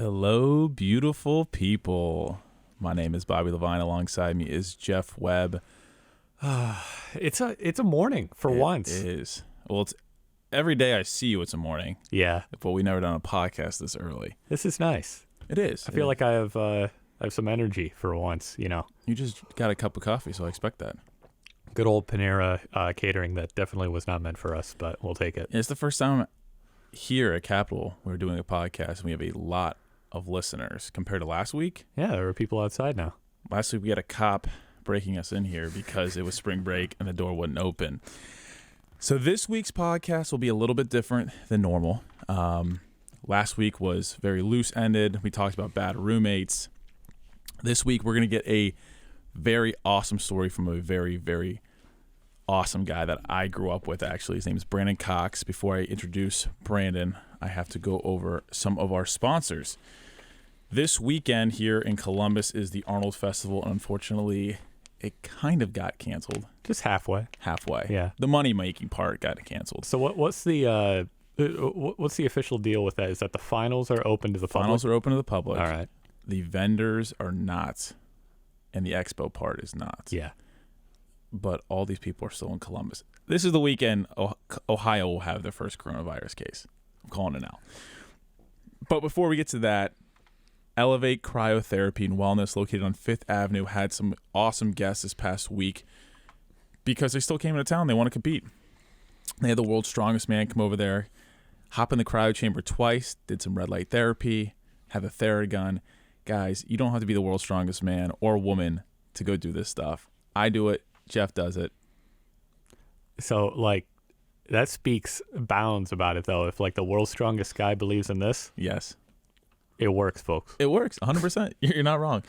Hello, beautiful people. My name is Bobby Levine. Alongside me is Jeff Webb. It's a morning for once. It is. Well, it's every day I see you, it's a morning. Yeah, But we never done a podcast this early. this is nice. It is. I feel like I have some energy for once. You know, You just got a cup of coffee, so I expect that. good old Panera catering that definitely was not meant for us, but we'll take it. It's the first time here at Capital we're doing a podcast, and we have a lot of listeners compared to last week. Yeah, there are people outside now. Last week we had a cop breaking us in here because it was spring break and the door wouldn't open. So this week's podcast will be a little bit different than normal. Last week was very loose-ended. We talked about bad roommates. This week we're going to get a very awesome story from a very, very awesome guy that I grew up with, actually. His name is Brandon Cox. Before I introduce Brandon, I have to go over some of our sponsors. This weekend here in Columbus is the Arnold Festival, and unfortunately, it kind of got canceled Just halfway. halfway. Yeah. The money-making part got canceled. So what's the official deal with that? Is that the finals are open to the Finals are open to the public. public? All right. The vendors are not, and the expo part is not. Yeah. But all these people are still in Columbus. This is the weekend Ohio will have their first coronavirus case. I'm calling it now. But before we get to that, Elevate Cryotherapy and Wellness, located on 5th Avenue, had some awesome guests this past week because they still came into town. They want to compete. They had the world's strongest man come over there, hop in the cryo chamber twice, did some red light therapy, have a Theragun. Guys, you don't have to be the world's strongest man or woman to go do this stuff. I do it. Jeff does it. So like, that speaks bounds about it though. If like the world's strongest guy believes in this, Yes. it works, folks. It works 100%. You're not wrong.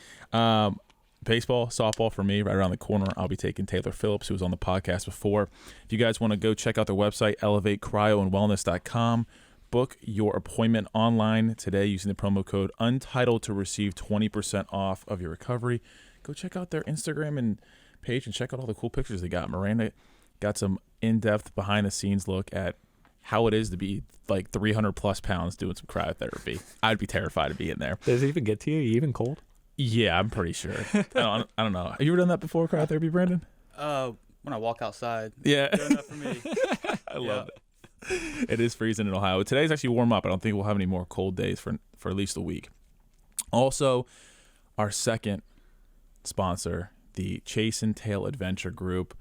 Baseball, softball for me, right around the corner. I'll be taking Taylor Phillips, who was on the podcast before. If you guys want to go check out their website, elevateCryoandWellness.com. Book your appointment online today using the promo code Untitled to receive 20% off of your recovery. Go check out their Instagram and page and check out all the cool pictures they got. Miranda got some in-depth behind-the-scenes look at how it is to be like 300 plus pounds doing some cryotherapy. I'd be terrified to be in there. Does it even get to you? You even cold? Yeah, I'm pretty sure. I don't know. Have you ever done that before, cryotherapy, Brandon? When I walk outside. Yeah. Good enough for me. I love it. It is freezing in Ohio. Today's actually warm up. I don't think we'll have any more cold days for at least a week. Also, our second sponsor, the Chase and Tail Adventure Group,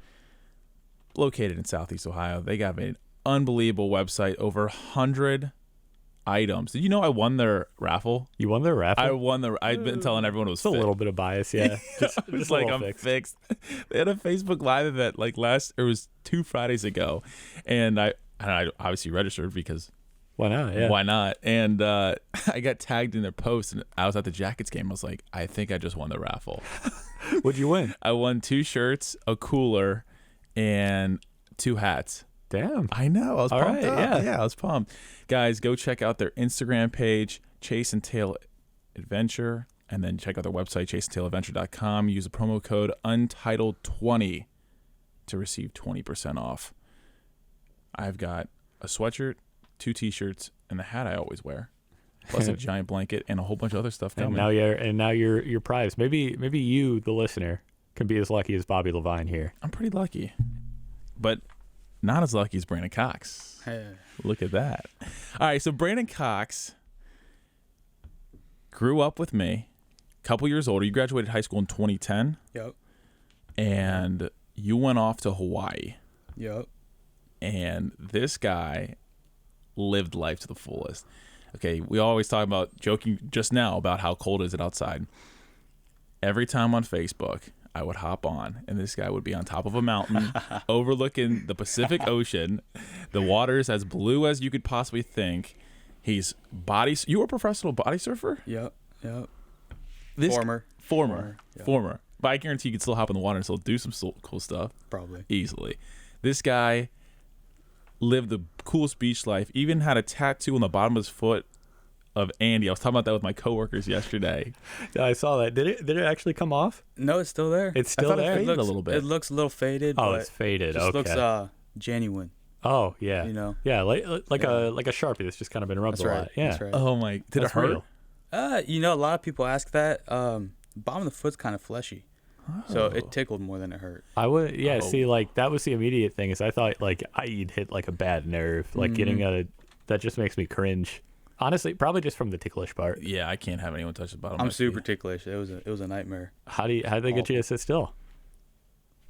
located in Southeast Ohio. They got an unbelievable website, over 100 items. Did you know I won their raffle? You won their raffle? I've been telling everyone it was It's a little bit of bias, yeah. Just Just a like little I'm fix. fixed. They had a Facebook Live event like it was 2 Fridays ago, and I obviously registered because Why not? Yeah. why not? And I got tagged in their post, and I was at the Jackets game. I was like, I think I just won the raffle. What'd you win? I won 2 shirts, a cooler, and 2 hats. Damn. I know. I was All pumped right, up. yeah. I was pumped. Guys, go check out their Instagram page, Chase and Tail Adventure, and then check out their website, chaseandtailadventure.com. Use the promo code Untitled20 to receive 20% off. I've got a sweatshirt, 2 t-shirts, and the hat I always wear, plus a giant blanket and a whole bunch of other stuff coming. And now you're prized. Maybe you, the listener, can be as lucky as Bobby Levine here. I'm pretty lucky, but not as lucky as Brandon Cox. Hey. Look at that. All right, so Brandon Cox grew up with me, a couple years older. You graduated high school in 2010, Yep. and you went off to Hawaii. Yep. And this guy lived life to the fullest. Okay, we always talk about, joking just now about how cold is it outside. Every time on Facebook, I would hop on, and this guy would be on top of a mountain overlooking the Pacific Ocean. The water's as blue as you could possibly think. He's you were a professional body surfer? Yep. This Former. Former. Yeah. But I guarantee you could still hop in the water and still do some cool stuff. Probably. Easily. This guy lived the coolest beach life, even had a tattoo on the bottom of his foot of Andy. I was talking about that with my coworkers yesterday. Yeah, I saw that. Did it actually come off? No, it's still there. It's I still thought it there. faded a little bit. It looks a little faded. Oh, but it's faded. Just Okay. looks genuine. Oh yeah. You know. Yeah, like Yeah. a Sharpie that's just kind of been rubbed That's a right. lot. Yeah. That's right. Oh my! Did That's it hurt? real. A lot of people ask that. Bottom of the foot's kind of fleshy, so Oh. it tickled more than it hurt. I would, yeah. Oh. See, like that was the immediate thing. Is I thought like I'd hit like a bad nerve, like getting that just makes me cringe. Honestly, probably just from the ticklish part. Yeah, I can't have anyone touch the bottom. of I'm my super feet. ticklish. It was a nightmare. How do they get you to sit still?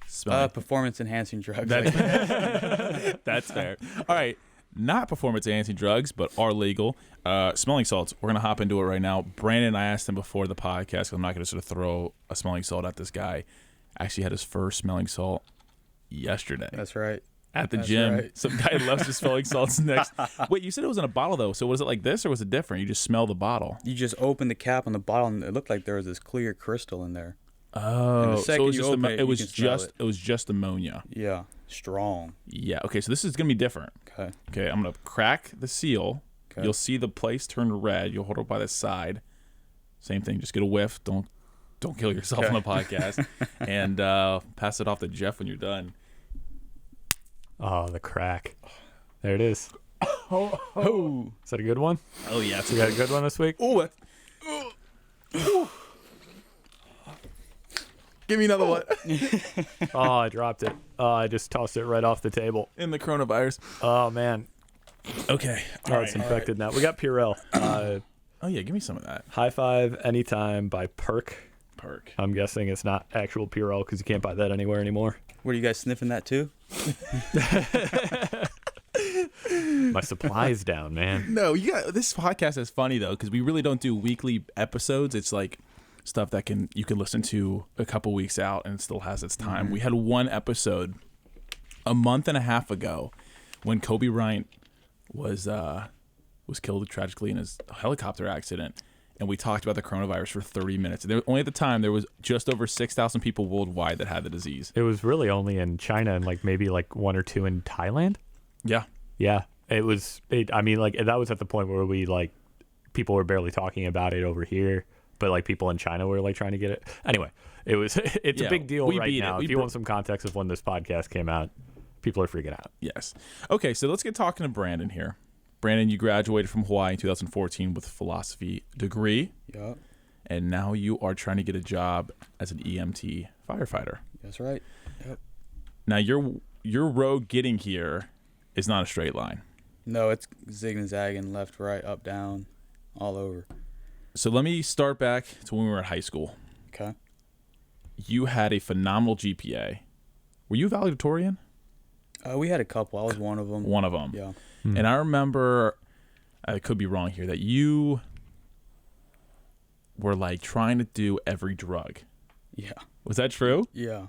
Smelling. Performance enhancing drugs. That's, that's fair. All right. Not performance enhancing drugs, but are legal. Smelling salts. We're going to hop into it right now. Brandon, I asked him before the podcast, 'cause I'm not going to sort of throw a smelling salt at this guy. Actually had his first smelling salt yesterday That's right. at the That's gym. right. Some guy loves his smelling salts next. Wait, you said it was in a bottle, though. So was it like this or was it different? You just smell the bottle. You just open the cap on the bottle, and it looked like there was this clear crystal in there. Oh, so second it was you just open it, you it was can smell just it. was just ammonia. Yeah, strong. Yeah. Okay, so this is going to be different. Okay. Okay, I'm gonna crack the seal. Okay. You'll see the place turn red. You'll hold it by the side. Same thing. Just get a whiff. Don't kill yourself on the podcast. And pass it off to Jeff when you're done. Oh, the crack. There it is. Oh, Is that a good one? Oh yeah, it's You got a good one this week? Ooh. Give me another one. Oh, I dropped it. Oh, I just tossed it right off the table. In the coronavirus. Oh man. Okay. Oh, it's infected now. We got Purell. Oh yeah, give me some of that. High Five Anytime by Perk. Perk. I'm guessing it's not actual Purell because you can't buy that anywhere anymore. what are you guys sniffing that too? My supply's down, man. No, this podcast is funny though because we really don't do weekly episodes. It's like stuff that you can listen to a couple weeks out and it still has its time. We had one episode a month and a half ago when Kobe Bryant was killed tragically in his helicopter accident, and we talked about the coronavirus for 30 minutes. Only at the time there was just over 6,000 people worldwide that had the disease. It was really only in China and like maybe like one or two in Thailand. Yeah. Yeah, it was. I mean, like that was at the point where we like people were barely talking about it over here, but like people in China were like trying to get it. Anyway, it was. It's Yeah, a big deal we right beat it. now. We If you bro- want some context of when this podcast came out, people are freaking out. Yes. Okay, so let's get talking to Brandon here. Brandon, you graduated from Hawaii in 2014 with a philosophy degree, Yeah, and now you are trying to get a job as an EMT firefighter. that's right. Yep. Now your road getting here is not a straight line. No, it's zig and zagging, left, right, up, down, all over. So let me start back to when we were at high school. Okay. You had a phenomenal GPA. Were you valedictorian? We had a couple. I was one of them. One of them. Yeah. And I remember, I could be wrong here, that you were like trying to do every drug. Yeah. Was that true? Yeah.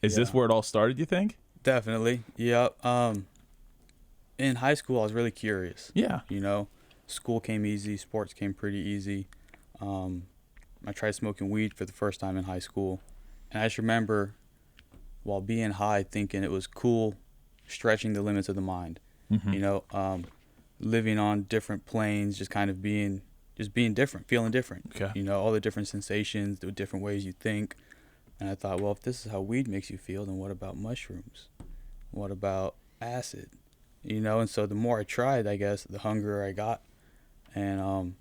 Is this Yeah. where it all started, you think? Definitely. Yep. In high school, I was really curious. Yeah. School came easy. Sports came pretty easy. I tried smoking weed for the first time in high school. And I just remember, while being high, thinking it was cool, stretching the limits of the mind. Mhm. Living on different planes, just kind of being different, feeling different. Okay. All the different sensations, the different ways you think. And I thought, well, if this is how weed makes you feel, then what about mushrooms? What about acid? And so the more I tried, I guess, the hungrier I got. And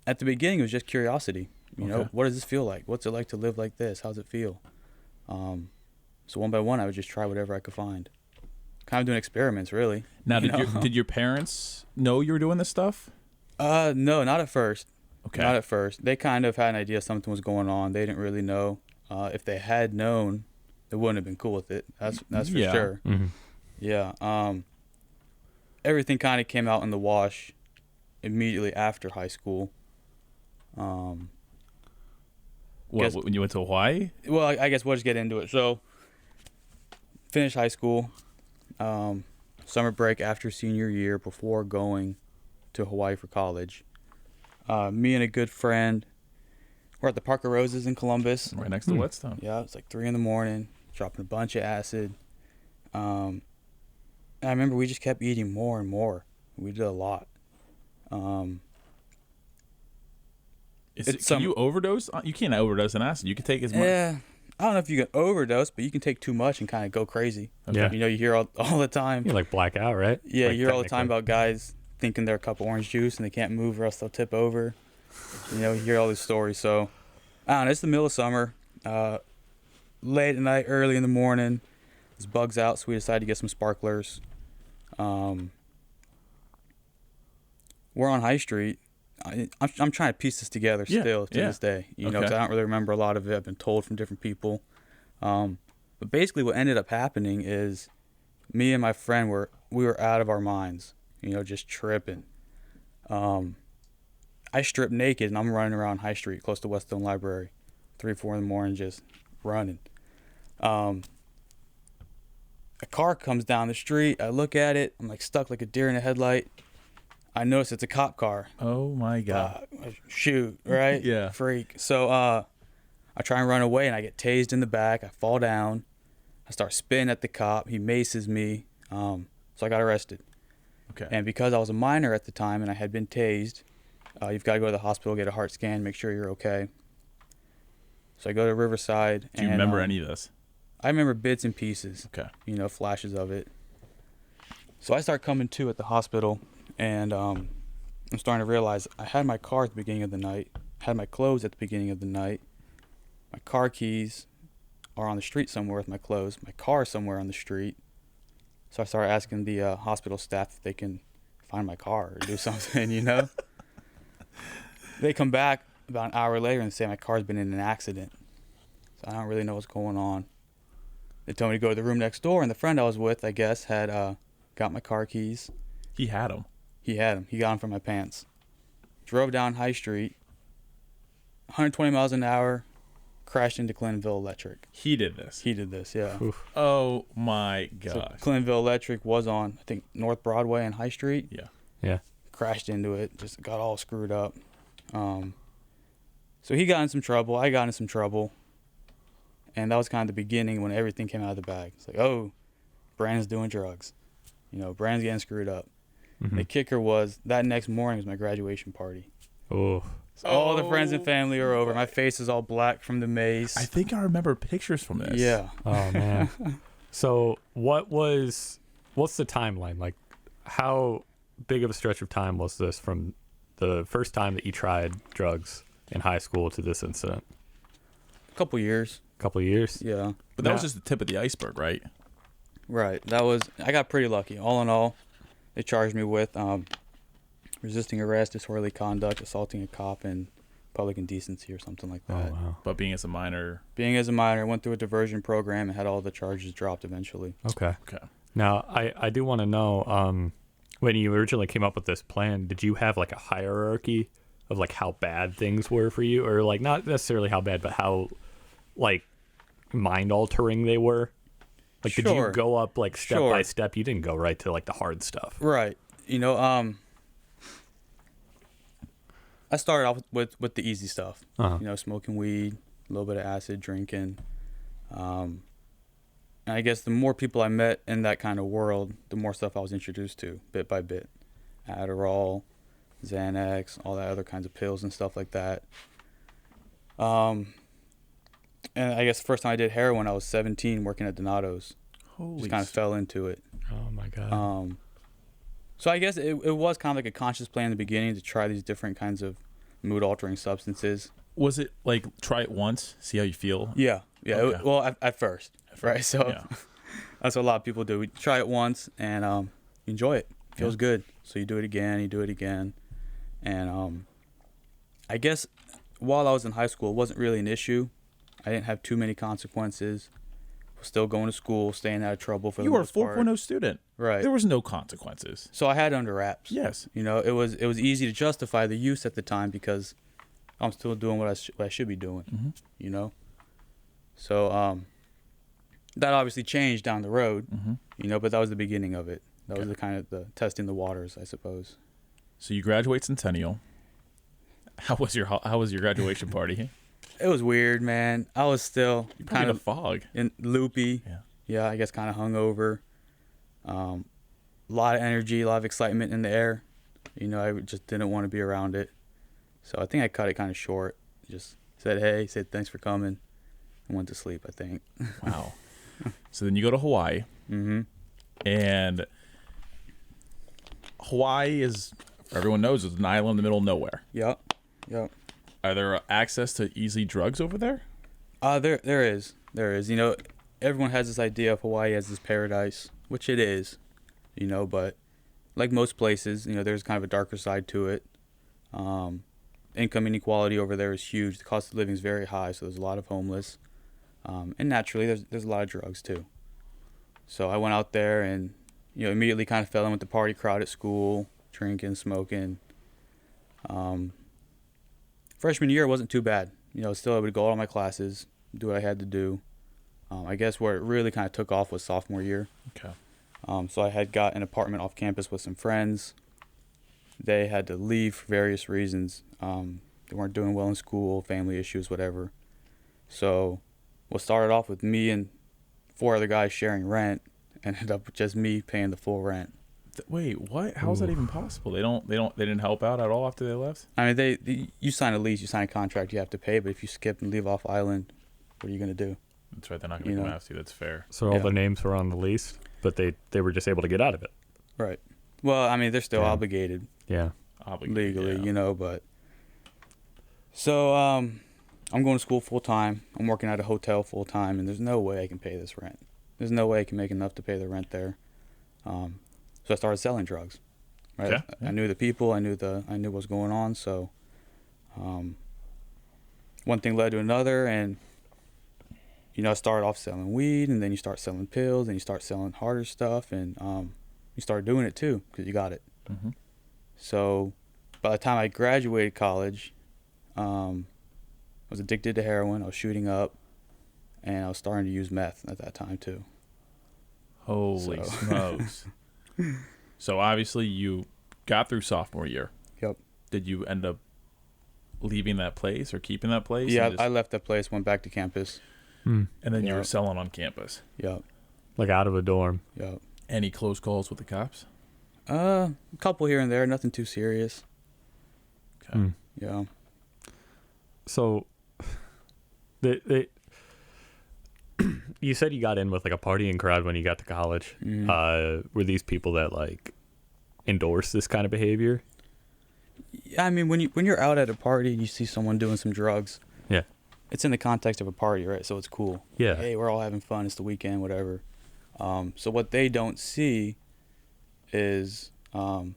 at the beginning, it was just curiosity. Okay. What does this feel like? What's it like to live like this? How's it feel? So one by one, I would just try whatever I could find. Kind of doing experiments, really. Now, You know? did your parents know you were doing this stuff? No, not at first. Okay. Not at first. They kind of had an idea something was going on. They didn't really know. If they had known, they wouldn't have been cool with it. That's for Yeah. sure. Mm-hmm. Yeah. Everything kind of came out in the wash immediately after high school. What, guess- when you went to Hawaii? Well, I guess we'll just get into it. So, finished high school, summer break after senior year before going to Hawaii for college. Me and a good friend, we're at the Park of Roses in Columbus. Right next to Whetstone. Yeah, it's like 3 a.m, dropping a bunch of acid. And I remember we just kept eating more and more. We did a lot. Can you overdose? You can't overdose on acid. You can take as much. Yeah, I don't know if you can overdose, but you can take too much and kind of go crazy. Okay. Yeah. You hear all the time. You like black out, right? Yeah, Like, you hear all the time technically. about guys thinking they're a cup of orange juice and they can't move or else they'll tip over. You know, you hear all these stories. So, I don't know. It's the middle of summer. Late at night, early in the morning. There's bugs out, so we decided to get some sparklers. We're on High Street. I'm trying to piece this together still to this day. You know, 'cause I don't really remember a lot of it. I've been told from different people. But basically, what ended up happening is me and my friend we were out of our minds. You know, just tripping. I stripped naked and I'm running around High Street, close to Whetstone Library, 3, 4 in the morning, just running. A car comes down the street. I look at it. I'm like stuck like a deer in a headlight. I notice it's a cop car. Oh my God. Shoot, right? Yeah. Freak. So I try and run away and I get tased in the back. I fall down. I start spinning at the cop. He maces me. So I got arrested. Okay. And because I was a minor at the time and I had been tased, you've got to go to the hospital, get a heart scan, make sure you're okay. So I go to Riverside. Do you remember any of this? I remember bits and pieces. Okay. You know, flashes of it. So I start coming to at the hospital, and I'm starting to realize I had my car at the beginning of the night, had my clothes at the beginning of the night. My car keys are on the street somewhere with my clothes. My car is somewhere on the street. So I started asking the hospital staff if they can find my car or do something, you know? They come back about an hour later and say my car's been in an accident. So I don't really know what's going on. They told me to go to the room next door, and the friend I was with, I guess, had got my car keys. He had them. He had them. He got them from my pants. Drove down High Street, 120 miles an hour, crashed into Clintonville Electric. He did this. He did this, yeah. Oof. Oh my gosh. So Clintonville Electric was on, I think, North Broadway and High Street. Yeah. Yeah. Crashed into it, just got all screwed up. So he got in some trouble. I got in some trouble. And that was kind of the beginning when everything came out of the bag. It's like, oh, Brandon's doing drugs. You know, Brandon's getting screwed up. Mm-hmm. The kicker was that next morning was my graduation party. Oh. So all the friends and family are over. My face is all black from the mace. I think I remember pictures from this. Yeah. Oh man. So what's the timeline? Like, how big of a stretch of time was this from the first time that you tried drugs in high school to this incident? A couple years. Couple of years. Yeah. But that was just the tip of the iceberg, right? Right. I got pretty lucky. All in all, they charged me with resisting arrest, disorderly conduct, assaulting a cop, and public indecency or something like Oh that. wow. But being as a minor. Being as a minor, I went through a diversion program and had all the charges dropped eventually. Okay. Okay. Now I do want to know, when you originally came up with this plan, did you have like a hierarchy of like how bad things were for you, or like not necessarily how bad, but how like mind altering they were? Like, did you Sure. go up like step Sure. by step? You didn't go right to like the hard stuff. Right. You know, I started off with the easy stuff. Uh-huh. You know, smoking weed, a little bit of acid, drinking. And I guess the more people I met in that kind of world, the more stuff I was introduced to, bit by bit. Adderall, Xanax, all that other kinds of pills and stuff like that. And I guess the first time I did heroin, I was 17, working at Donato's. Holy Just kind of fell into it. Oh my god. So I guess it was kind of like a conscious plan in the beginning to try these different kinds of mood-altering substances. Was it like try it once, see how you feel? Yeah. Okay. Well, at first, right? So Yeah. that's what a lot of people do. We try it once and you enjoy it. Feels good. So you do it again. And I guess while I was in high school, it wasn't really an issue. I didn't have too many consequences. Was still going to school, staying out of trouble for the You were a most part. 4.0 student. Right. There was no consequences. So I had it under wraps. Yes. You know, it was easy to justify the use at the time because I'm still doing what I should be doing. Mm-hmm. You know. So that obviously changed down the road. Mm-hmm. You know, but that was the beginning of it. That was Okay. the kind of the testing the waters, I suppose. So you graduate Centennial. How was your graduation party? It was weird, man. I was still You're kind in a of fog. loopy. Yeah. Yeah, I guess kind of hungover. A lot of energy, a lot of excitement in the air. You know, I just didn't want to be around it. So I think I cut it kind of short. Just said, hey, said thanks for coming, and went to sleep, I think. Wow. So then you go to Hawaii, Mm-hmm. and Hawaii is, everyone knows, it's an island in the middle of nowhere. Yep. Yep. Are there access to easy drugs over there? There is. You know, everyone has this idea of Hawaii as this paradise, which it is. You know, but like most places, you know, there's kind of a darker side to it. Income inequality over there is huge. The cost of living is very high, so there's a lot of homeless. And naturally, there's a lot of drugs too. So I went out there and, you know, immediately kind of fell in with the party crowd at school, drinking, smoking. Freshman year wasn't too bad. You know, still able to go to all my classes, do what I had to do. I guess where it really kind of took off was sophomore year. Okay. So I had got an apartment off campus with some friends. They had to leave for various reasons. They weren't doing well in school, family issues, whatever. So what started off with me and 4 other guys sharing rent ended up with just me paying the full rent. Wait, what? How is that even possible? They didn't help out at all after they left? I mean, you sign a lease, you sign a contract, you have to pay. But if you skip and leave off island, what are you gonna do? That's right. They're not going to come after you. That's fair. So all the names were on the lease, but they were just able to get out of it. Right. Well, I mean, they're still obligated. Yeah. Legally, you know, but. So I'm going to school full time. I'm working at a hotel full time, and there's no way I can pay this rent. There's no way I can make enough to pay the rent there. So I started selling drugs. Right. Okay. I knew the people. I knew what was going on. So, one thing led to another, and you know, I started off selling weed, and then you start selling pills, and you start selling harder stuff, and you start doing it too because you got it. Mm-hmm. So, by the time I graduated college, I was addicted to heroin. I was shooting up, and I was starting to use meth at that time too. Holy smokes! So obviously you got through sophomore year. Yep. Did you end up leaving that place or keeping that place? Yeah, I left that place, went back to campus. And then you were selling on campus. Yep. Like out of a dorm. Yep. Any close calls with the cops? A couple here and there, nothing too serious. Okay. Yeah. So, you said you got in with like a partying crowd when you got to college. Mm-hmm. Were these people that like endorse this kind of behavior? I mean, when you're out at a party and you see someone doing some drugs, Yeah. it's in the context of a party, right? So it's cool. Yeah. Hey, we're all having fun. It's the weekend, whatever. So what they don't see is, you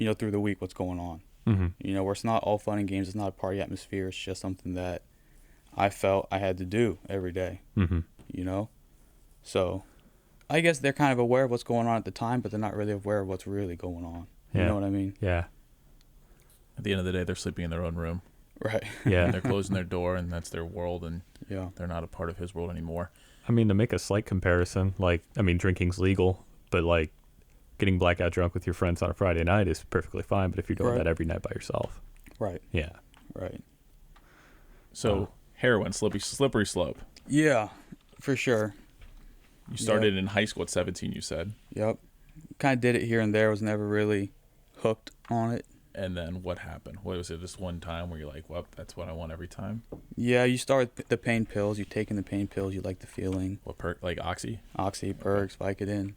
know, through the week, what's going on. Mm-hmm. You know, where it's not all fun and games. It's not a party atmosphere. It's just something that I felt I had to do every day. Mm-hmm. You know? So I guess they're kind of aware of what's going on at the time, but they're not really aware of what's really going on. You know what I mean? Yeah. At the end of the day, they're sleeping in their own room. Right. Yeah. They're closing their door, and that's their world, and Yeah. they're not a part of his world anymore. I mean, to make a slight comparison, like, I mean, drinking's legal, but like getting blackout drunk with your friends on a Friday night is perfectly fine. But if you're doing that every night by yourself, Right. yeah. Right. So heroin, slippery slope. Yeah, for sure. You started in high school at 17, you said. Yep. Kind of did it here and there. Was never really hooked on it. And then what happened? What was it? Just one time where you're like, well, that's what I want every time? Yeah, you start with the pain pills. You're taking the pain pills. You like the feeling. What perk? Like Oxy? Oxy, Perks, Vicodin.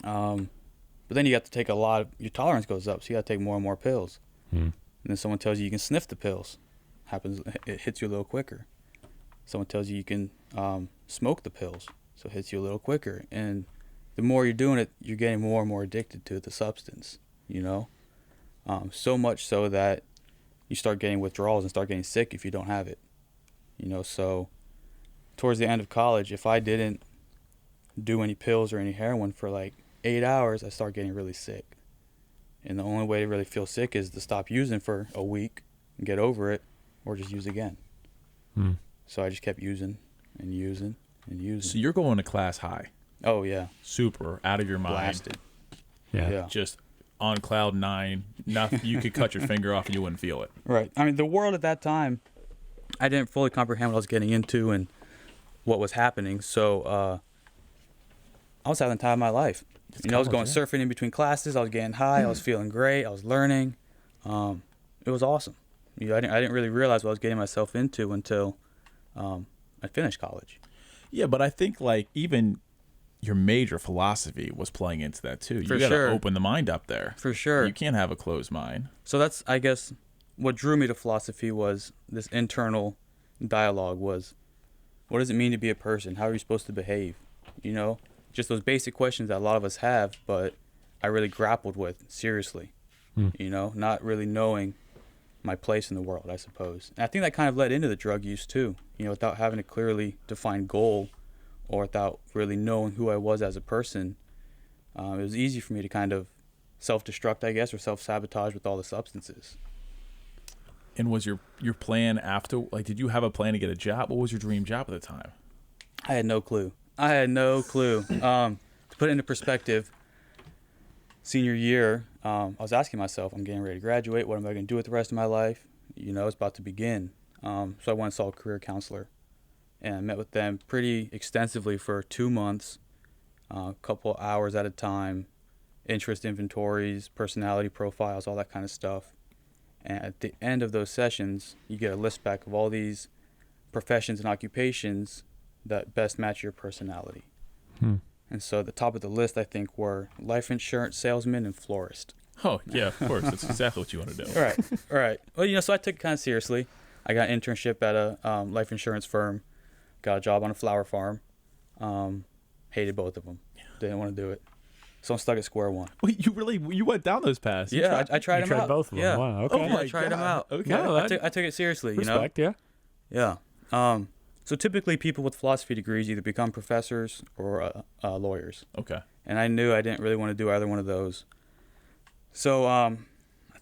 But then you got to take your tolerance goes up, so you got to take more and more pills. And then someone tells you can sniff the pills. It hits you a little quicker. Someone tells you can smoke the pills, so it hits you a little quicker. And the more you're doing it, you're getting more and more addicted to the substance, you know? So much so that you start getting withdrawals and start getting sick if you don't have it. You know, so towards the end of college, if I didn't do any pills or any heroin for like 8 hours, I start getting really sick. And the only way to really feel sick is to stop using for a week and get over it, or just use again. So I just kept using and using and using. So you're going to class high. Oh, yeah. Super, out of your mind. Blasted. Yeah. Just on cloud 9. Nothing, you could cut your finger off and you wouldn't feel it. Right. I mean, the world at that time, I didn't fully comprehend what I was getting into and what was happening. So I was having the time of my life. I was going surfing in between classes. I was getting high. I was feeling great. I was learning. It was awesome. You know, I didn't really realize what I was getting myself into until I finished college. Yeah, but I think like even your major philosophy was playing into that too. You For got to sure. open the mind up there. For sure. You can't have a closed mind. So that's, I guess, what drew me to philosophy was this internal dialogue was, what does it mean to be a person? How are you supposed to behave? You know, just those basic questions that a lot of us have, but I really grappled with seriously. You know, not really knowing my place in the world, I suppose. And I think that kind of led into the drug use too, you know, without having a clearly defined goal or without really knowing who I was as a person. It was easy for me to kind of self-destruct, I guess, or self-sabotage with all the substances. And was your plan after, like, did you have a plan to get a job? What was your dream job at the time? I had no clue. To put it into perspective, senior year, I was asking myself, I'm getting ready to graduate. What am I going to do with the rest of my life? You know, it's about to begin. So I went and saw a career counselor, and I met with them pretty extensively for 2 months, a couple hours at a time, interest inventories, personality profiles, all that kind of stuff. And at the end of those sessions, you get a list back of all these professions and occupations that best match your personality. And so at the top of the list, I think, were life insurance salesman and florist. Oh, yeah, of course. That's exactly what you want to do. Right. Well, you know, so I took it kind of seriously. I got an internship at a life insurance firm, got a job on a flower farm. Hated both of them. Didn't want to do it. So I'm stuck at square one. Wait, you went down those paths? Yeah, I tried them tried out. both of them. Yeah. Wow, okay. Oh my I tried them out. Okay. No, I took it seriously, Respect, you know? yeah. Yeah. So typically people with philosophy degrees either become professors or lawyers. Okay. And I knew I didn't really want to do either one of those. So I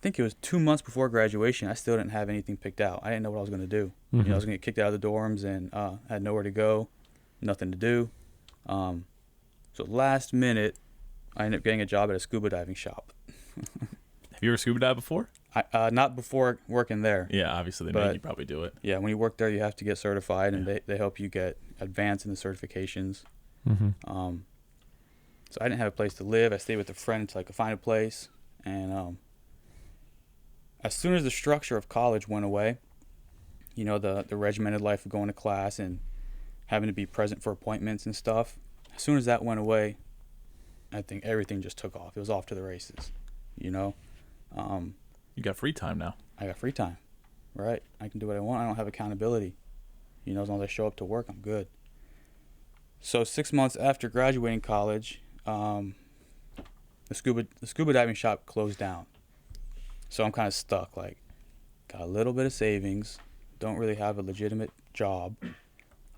think it was 2 months before graduation, I still didn't have anything picked out. I didn't know what I was going to do. You know, I was going to get kicked out of the dorms and had nowhere to go, nothing to do. So last minute, I ended up getting a job at a scuba diving shop. Have you ever scuba dived before? Not before working there. Yeah, obviously they But- made you probably do it. Yeah, when you work there, you have to get certified, and they help you get advanced in the certifications. So I didn't have a place to live. I stayed with a friend until I could find a place. And as soon as the structure of college went away, you know, the regimented life of going to class and having to be present for appointments and stuff, as soon as that went away, I think everything just took off. It was off to the races, you know. You got free time now. I got free time, right? I can do what I want. I don't have accountability. You know, as long as I show up to work, I'm good. So 6 months after graduating college, the scuba diving shop closed down. So I'm kind of stuck. Like, got a little bit of savings, don't really have a legitimate job.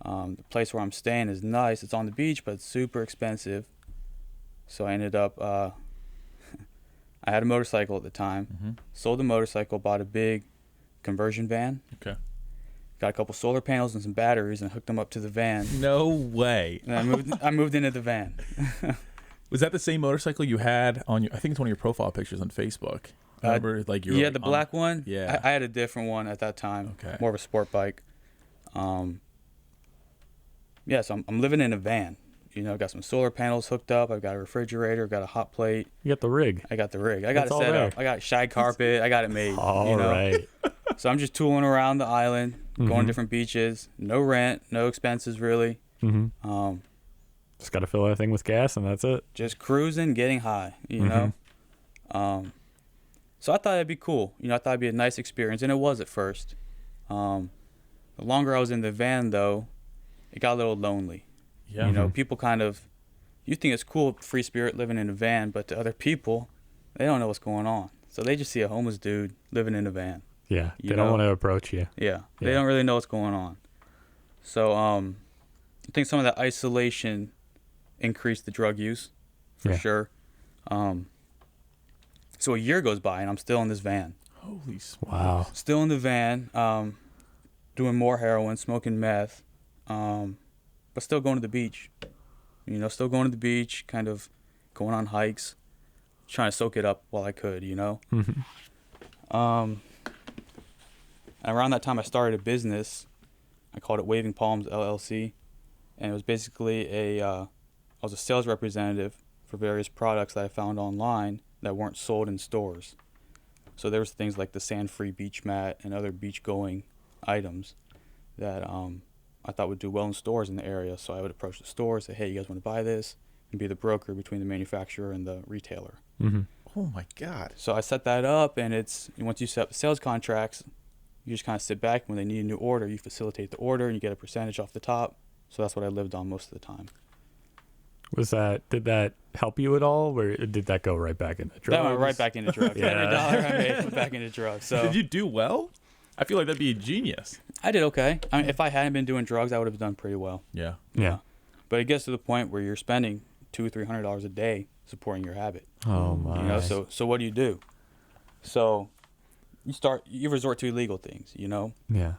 The place where I'm staying is nice. It's on the beach, but it's super expensive. So I ended up, I had a motorcycle at the time, sold the motorcycle, bought a big conversion van. Okay. Got a couple solar panels and some batteries and hooked them up to the van. No way. And I moved into the van. Was that the same motorcycle you had on your? I think it's one of your profile pictures on Facebook. Remember, like you. Yeah, the black one. Yeah. I had a different one at that time. Okay. More of a sport bike. Yeah, so I'm living in a van. You know, got some solar panels hooked up. I've got a refrigerator. Got a hot plate. You got the rig. I got the rig. I got It's it all set there. up. I got shag carpet. I got it made. All you know? right. So I'm just tooling around the island, going to different beaches. No rent, no expenses really. Just got to fill everything with gas, and that's it. Just cruising, getting high. You know. So I thought it'd be cool. You know, I thought it'd be a nice experience, and it was at first. The longer I was in the van, though, it got a little lonely. Yeah. You know, people kind of, you think it's cool, free spirit living in a van, but to other people, they don't know what's going on. So they just see a homeless dude living in a van. Yeah. You They don't know? want to approach you. Yeah, they Yeah. don't really know what's going on. So I think some of that isolation increased the drug use, for Yeah. sure. So a year goes by, and I'm still in this van. Holy smokes. Wow. Still in the van, doing more heroin, smoking meth, but still going to the beach. You know, still going to the beach, kind of going on hikes, trying to soak it up while I could, you know. Around that time, I started a business. I called it Waving Palms LLC, and it was basically I was a sales representative for various products that I found online that weren't sold in stores. So there was things like the sand-free beach mat and other beach-going items that I thought would do well in stores in the area. So I would approach the store, say, hey, you guys want to buy this? And be the broker between the manufacturer and the retailer. Oh my God. So I set that up, and once you set up the sales contracts, you just kind of sit back. When they need a new order, you facilitate the order, and you get a percentage off the top. So that's what I lived on most of the time. Did that help you at all, or did that go right back into drugs? That went right back into drugs. Yeah. Every dollar I made went back into drugs. So Did you do well? I feel like that'd be genius. I did okay. I mean, if I hadn't been doing drugs, I would have done pretty well. Yeah. Yeah. But it gets to the point where you're spending $200-$300 a day supporting your habit. Oh my. You know, so what do? So you resort to illegal things, you know, Yeah.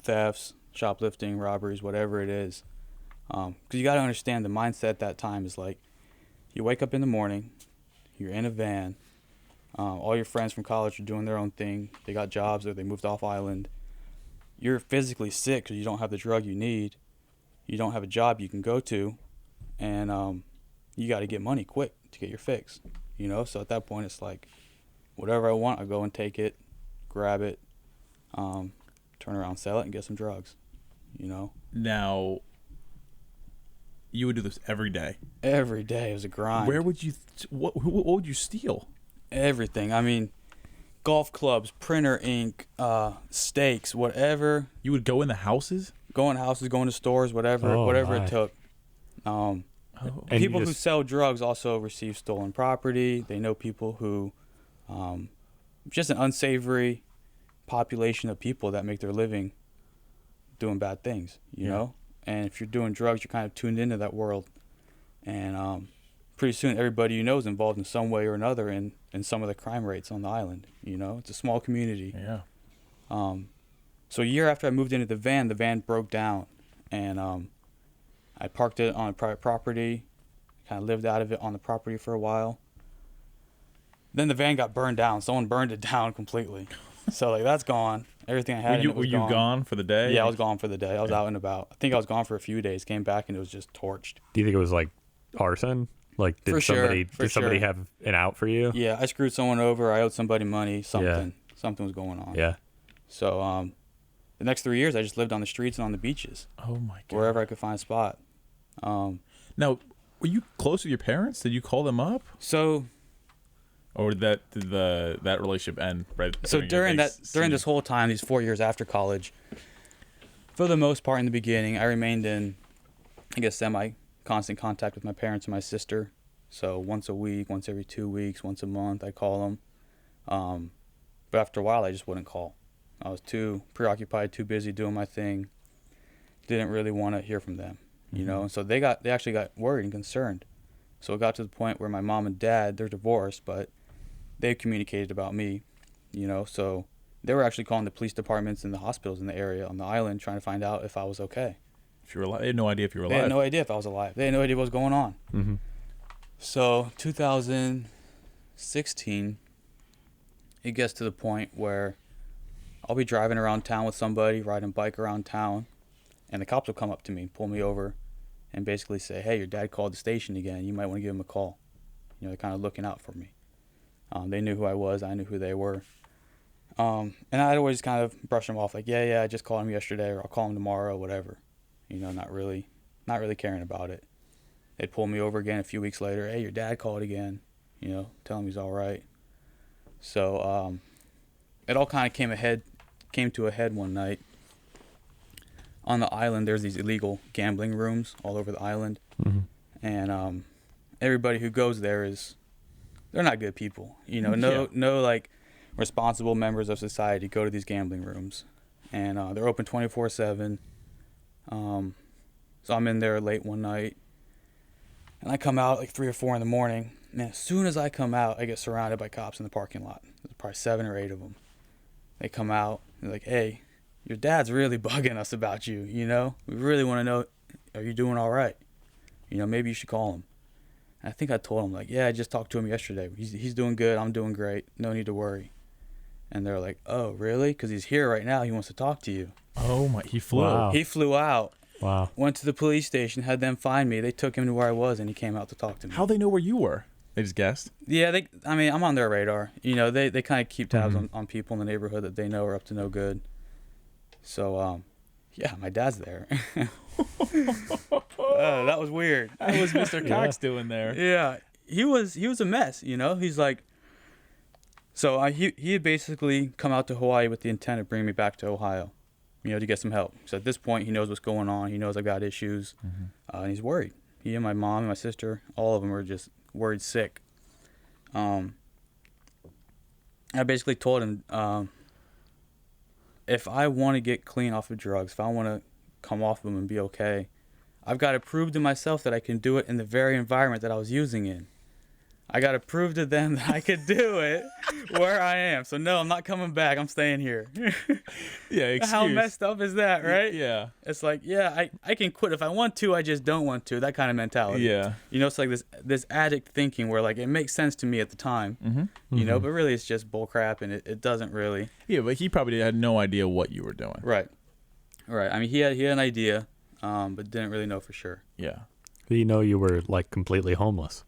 thefts, shoplifting, robberies, whatever it is. Because you got to understand the mindset at that time is like, you wake up in the morning, you're in a van, all your friends from college are doing their own thing. They got jobs or they moved off island. You're physically sick because you don't have the drug you need. You don't have a job you can go to, and you got to get money quick to get your fix. You know, so at that point it's like, whatever I want, I go and take it, grab it, turn around, sell it, and get some drugs. You know, Now, you would do this every day. every day it was a grind. Where would you? What would you steal? Everything. I mean, golf clubs, printer ink, steaks, whatever. You would go in the houses. Going to houses, going to stores, whatever Oh, it my. took. Oh. And People you who just- sell drugs also receive stolen property. They know people who, just an unsavory population of people that make their living doing bad things, you Yeah. know? And if you're doing drugs, you're kind of tuned into that world. And pretty soon everybody you know is involved in some way or another in some of the crime rates on the island, you know? It's a small community. Yeah. So a year after I moved into the van broke down, and I parked it on a private property, kind of lived out of it on the property for a while. Then the van got burned down. Someone burned it down completely. So like that's gone. Everything I had in it Were was you gone for the day? Yeah, I was gone for the day. I was out and about. I think I was gone for a few days. Came back and it was just torched. Do you think it was like arson? Like did For sure, somebody for did somebody sure. have an out for you? Yeah, I screwed someone over. I owed somebody money. Something was going on. Yeah. So the next 3 years I just lived on the streets and on the beaches, Oh my God. wherever I could find a spot. Now, were you close with your parents? Did you call them up, So or did that relationship end right? So during your big this whole time, these 4 years after college, for the most part in the beginning, I remained in, I guess, semi-constant contact with my parents and my sister. So once a week, once every 2 weeks, once a month, I call them. But after a while, I just wouldn't call. I was too preoccupied, too busy doing my thing. Didn't really want to hear from them, you know. And so they actually got worried and concerned. So it got to the point where my mom and dad, they're divorced, but they communicated about me, you know. So they were actually calling the police departments and the hospitals in the area on the island trying to find out if I was okay. If you were alive, they had no idea if you were They alive. had no idea if I was alive. They had no idea what was going on. Mm-hmm. So 2016, it gets to the point where I'll be driving around town with somebody, riding a bike around town, and the cops will come up to me, pull me over, and basically say, hey, your dad called the station again. You might want to give him a call. You know, they're kind of looking out for me. They knew who I was. I knew who they were. And I'd always kind of brush them off like, yeah, I just called him yesterday, or I'll call him tomorrow, whatever. You know, not really caring about it. They'd pull me over again a few weeks later. Hey, your dad called again. You know, tell him he's all right. So it all kind of came to a head one night. On the island, there's these illegal gambling rooms all over the island. Mm-hmm. And everybody who goes there they're not good people. You know, no like responsible members of society go to these gambling rooms. And they're open 24/7. So I'm in there late one night. And I come out like 3 or 4 in the morning. And as soon as I come out, I get surrounded by cops in the parking lot. There's probably 7 or 8 of them. They come out. They're like, hey, your dad's really bugging us about you, you know? We really want to know, are you doing all right? You know, maybe you should call him. And I think I told him, like, yeah, I just talked to him yesterday. He's doing good. I'm doing great. No need to worry. And they're like, oh, really? Because he's here right now. He wants to talk to you. Oh my! He flew. Wow. He flew out, Wow. went to the police station, had them find me. They took him to where I was, and he came out to talk to me. How they know where you were? They just guessed. Yeah, I'm on their radar. You know, they kind of keep tabs on people in the neighborhood that they know are up to no good. So, yeah, my dad's there. That was weird. That was Mr. Cox doing there. Yeah, he was a mess, you know. He's like, so he had basically come out to Hawaii with the intent of bringing me back to Ohio, you know, to get some help. So at this point, he knows what's going on. He knows I've got issues, and he's worried. He and my mom and my sister, all of them are just worried sick. I basically told him, if I want to get clean off of drugs, if I want to come off of them and be okay, I've got to prove to myself that I can do it in the very environment that I was using in. I got to prove to them that I could do it where I am. So no, I'm not coming back. I'm staying here. Yeah, excuse. How messed up is that, right? Yeah. It's like, yeah, I can quit if I want to. I just don't want to. That kind of mentality. Yeah. You know, it's like this addict thinking where like it makes sense to me at the time, you know, but really it's just bullcrap and it doesn't really. Yeah, but he probably had no idea what you were doing. Right. Right. I mean, he had an idea, but didn't really know for sure. Yeah. Do you know you were like completely homeless?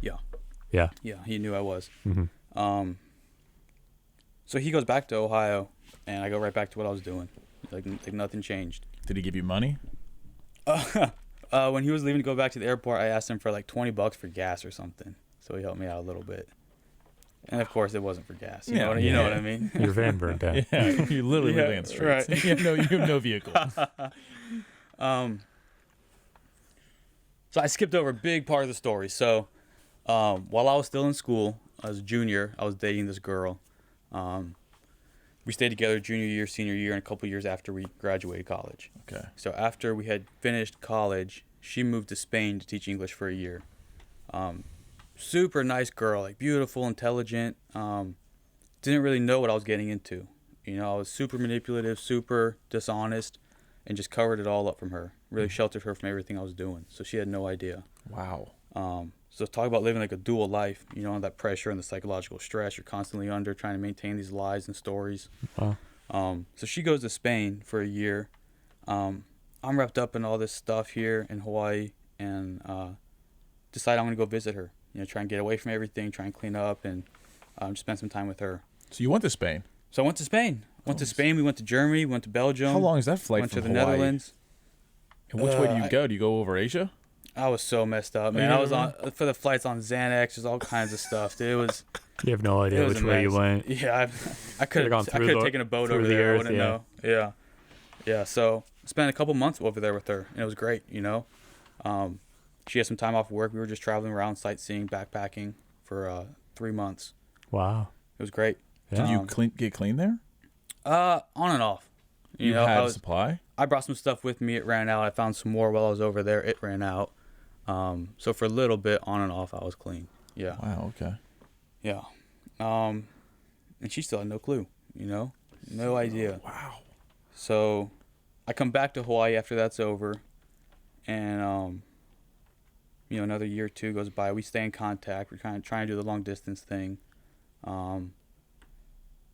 Yeah. Yeah. Yeah, he knew I was. Mm-hmm. So he goes back to Ohio, and I go right back to what I was doing. Like nothing changed. Did he give you money? When he was leaving to go back to the airport, I asked him for like $20 for gas or something. So he helped me out a little bit. And of course, it wasn't for gas. You know what I mean? Your van burned down. Yeah, you're literally living on the streets. Right. You have no vehicle. So I skipped over a big part of the story. So while I was still in school, I was a junior, I was dating this girl. We stayed together junior year, senior year, and a couple years after we graduated college. Okay. So after we had finished college, she moved to Spain to teach English for a year. Super nice girl, like beautiful, intelligent. Didn't really know what I was getting into. You know, I was super manipulative, super dishonest, and just covered it all up from her. Really sheltered her from everything I was doing. So she had no idea. Wow. So talk about living like a dual life, you know, that pressure and the psychological stress you're constantly under, trying to maintain these lies and stories. Wow. So she goes to Spain for a year. I'm wrapped up in all this stuff here in Hawaii, and decide I'm going to go visit her. You know, try and get away from everything, try and clean up, and spend some time with her. So you went to Spain. So I went to Spain. We went to Germany, went to Belgium. How long is that flight Went from to the Hawaii? Netherlands. And which way do you go? Do you go over Asia? I was so messed up, man. I was for the flights on Xanax, there's all kinds of stuff. Dude, it was. You have no It idea was which a way you mess. went. Yeah, I could have taken a boat through over the there. I earth, wouldn't yeah. know. Yeah, yeah. So I spent a couple months over there with her, and it was great. You know, she had some time off work. We were just traveling around, sightseeing, backpacking for 3 months. Wow. It was great. Yeah. Did you get clean there? On and off. You know, had supply? I brought some stuff with me. It ran out. I found some more while I was over there. It ran out. So for a little bit, on and off, I was clean. Yeah. Wow, okay. Yeah. And she still had no clue, you know? No idea. Wow. So I come back to Hawaii after that's over, and you know, another year or two goes by. We stay in contact. We're kind of trying to do the long distance thing.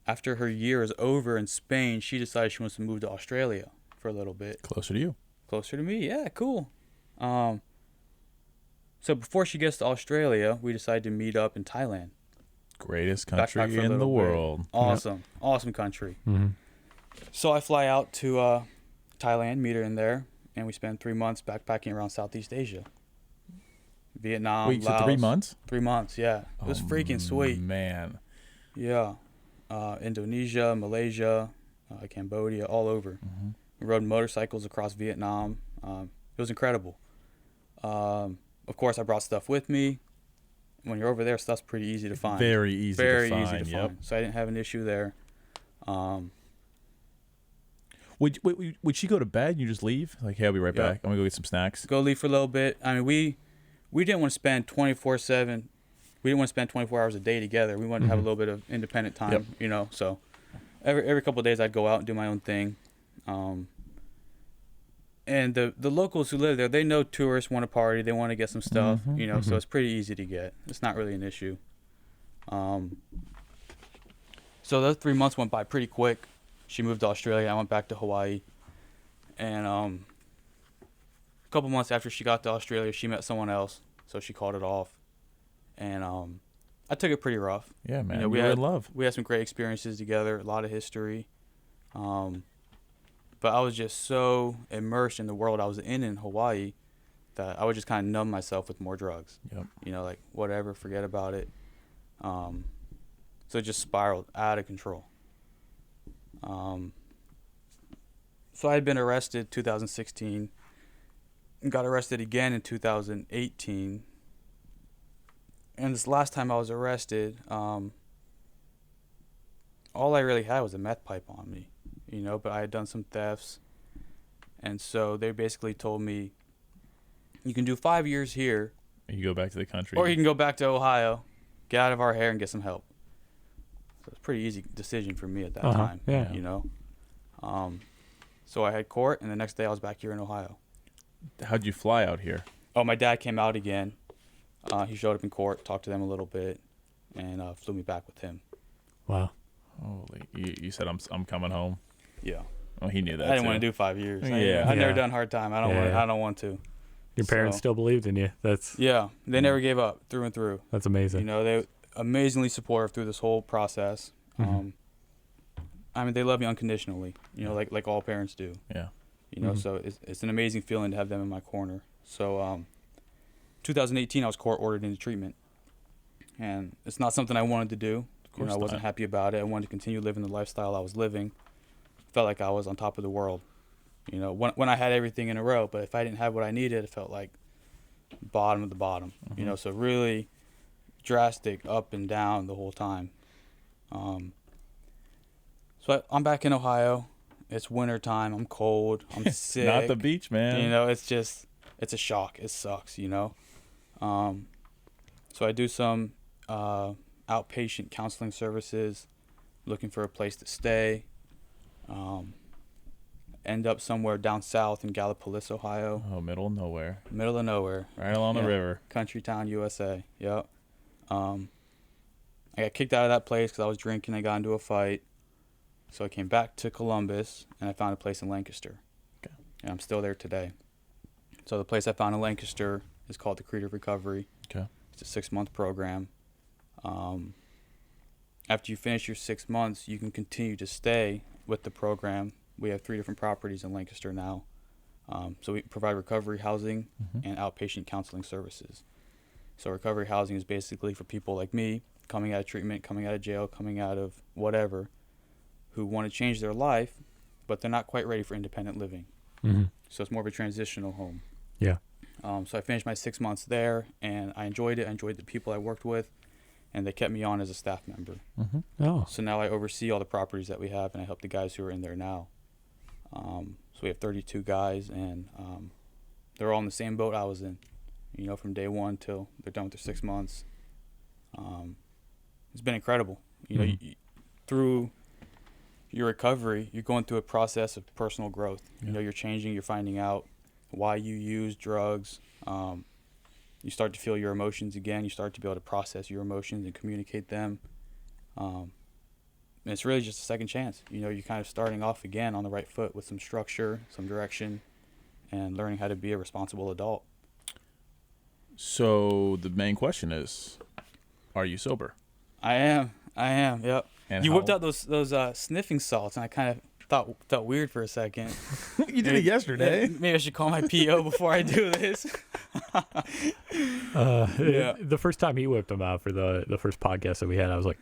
After her year is over in Spain, she decided she wants to move to Australia for a little bit. Closer to you. Closer to me, yeah, cool. So before she gets to Australia, we decide to meet up in Thailand. Greatest Backpack country for a in the little bit. world. Awesome. Awesome country. Mm-hmm. So I fly out to Thailand, meet her in there, and we spend 3 months backpacking around Southeast Asia. Vietnam, Wait, so Laos. 3 months? 3 months, yeah. It was freaking sweet. Man. Yeah. Indonesia, Malaysia, Cambodia, all over. Mm-hmm. We rode motorcycles across Vietnam. It was incredible. Of course, I brought stuff with me. When you're over there, stuff's pretty easy to find. Very easy Very to find. easy to Yep. find. So I didn't have an issue there. Would she go to bed and you just leave? Like, hey, I'll be right Yeah. back. I'm going to go get some snacks. Go leave for a little bit. I mean, we didn't want to spend 24/7. We didn't want to spend 24 hours a day together. We wanted to have a little bit of independent time, Yep. you know. So every couple of days I'd go out and do my own thing. And the locals who live there, they know tourists want to party. They want to get some stuff, you know. So it's pretty easy to get. It's not really an issue. So those 3 months went by pretty quick. She moved to Australia. I went back to Hawaii. And a couple months after she got to Australia, she met someone else. So she called it off. And I took it pretty rough. Yeah, man. You know, we were in love. We had some great experiences together, a lot of history. But I was just so immersed in the world I was in Hawaii that I would just kind of numb myself with more drugs. Yep. You know, like whatever, forget about it. So it just spiraled out of control. So I had been arrested 2016, and got arrested again in 2018. And this last time I was arrested, all I really had was a meth pipe on me, you know, but I had done some thefts. And so they basically told me, you can do 5 years here, You go back to the country. or you can go back to Ohio, get out of our hair, and get some help. So it's a pretty easy decision for me at that time, yeah. you know. So I had court, and the next day I was back here in Ohio. How'd you fly out here? Oh, my dad came out again. He showed up in court, talked to them a little bit, and flew me back with him. Wow. Holy, you said I'm coming home. Yeah. Oh, he knew that. I didn't too. want to do 5 years. Yeah. I've never Yeah. done hard time. I don't want to. Your parents So- still believed in you. That's Yeah, they never gave up through and through. that's amazing. You know, they amazingly supportive through this whole process. Mhm. I mean, they love me unconditionally. You know, like all parents do. Yeah. You know, Mhm. so it's an amazing feeling to have them in my corner. So, 2018, I was court ordered into treatment, and it's not something I wanted to do. Of course I wasn't not. happy about it. I wanted to continue living the lifestyle I was living. Felt like I was on top of the world. You know, when I had everything in a row, but if I didn't have what I needed, it felt like bottom of the bottom. You know, so really drastic up and down the whole time. So I'm back in Ohio. It's winter time. I'm cold. I'm sick. Not the beach, man. You know, it's a shock. It sucks, you know. So I do some outpatient counseling services, looking for a place to stay. End up somewhere down south in Gallipolis, Ohio, Oh, middle of nowhere, middle of nowhere, right along the Yeah. river. country town, USA. Yep. I got kicked out of that place because I was drinking. I got into a fight. So I came back to Columbus, and I found a place in Lancaster. Okay. And I'm still there today. So the place I found in Lancaster is called the Creative Recovery. Okay. It's a 6-month program. After you finish your 6 months, you can continue to stay with the program. We have 3 different properties in Lancaster now. So we provide recovery housing and outpatient counseling services. So recovery housing is basically for people like me, coming out of treatment, coming out of jail, coming out of whatever, who want to change their life, but they're not quite ready for independent living. Mm-hmm. So it's more of a transitional home. Yeah. So I finished my 6 months there, and I enjoyed it. I enjoyed the people I worked with, and they kept me on as a staff member. Oh. So now I oversee all the properties that we have, and I help the guys who are in there now. So we have 32 guys, and they're all in the same boat I was in, you know, from day one till they're done with their 6 months. It's been incredible. You know, through your recovery, you're going through a process of personal growth. You know, you're changing, you're finding out why you use drugs. You start to feel your emotions again. You start to be able to process your emotions and communicate them. And it's really just a second chance. You know, you're kind of starting off again on the right foot with some structure, some direction, and learning how to be a responsible adult. So the main question is, are you sober? I am. Yep. And You how- whipped out those sniffing salts, and I kind of felt weird for a second. You did it yesterday. Maybe I should call my PO before I do this. Yeah. The first time he whipped them out for the first podcast that we had, I was like,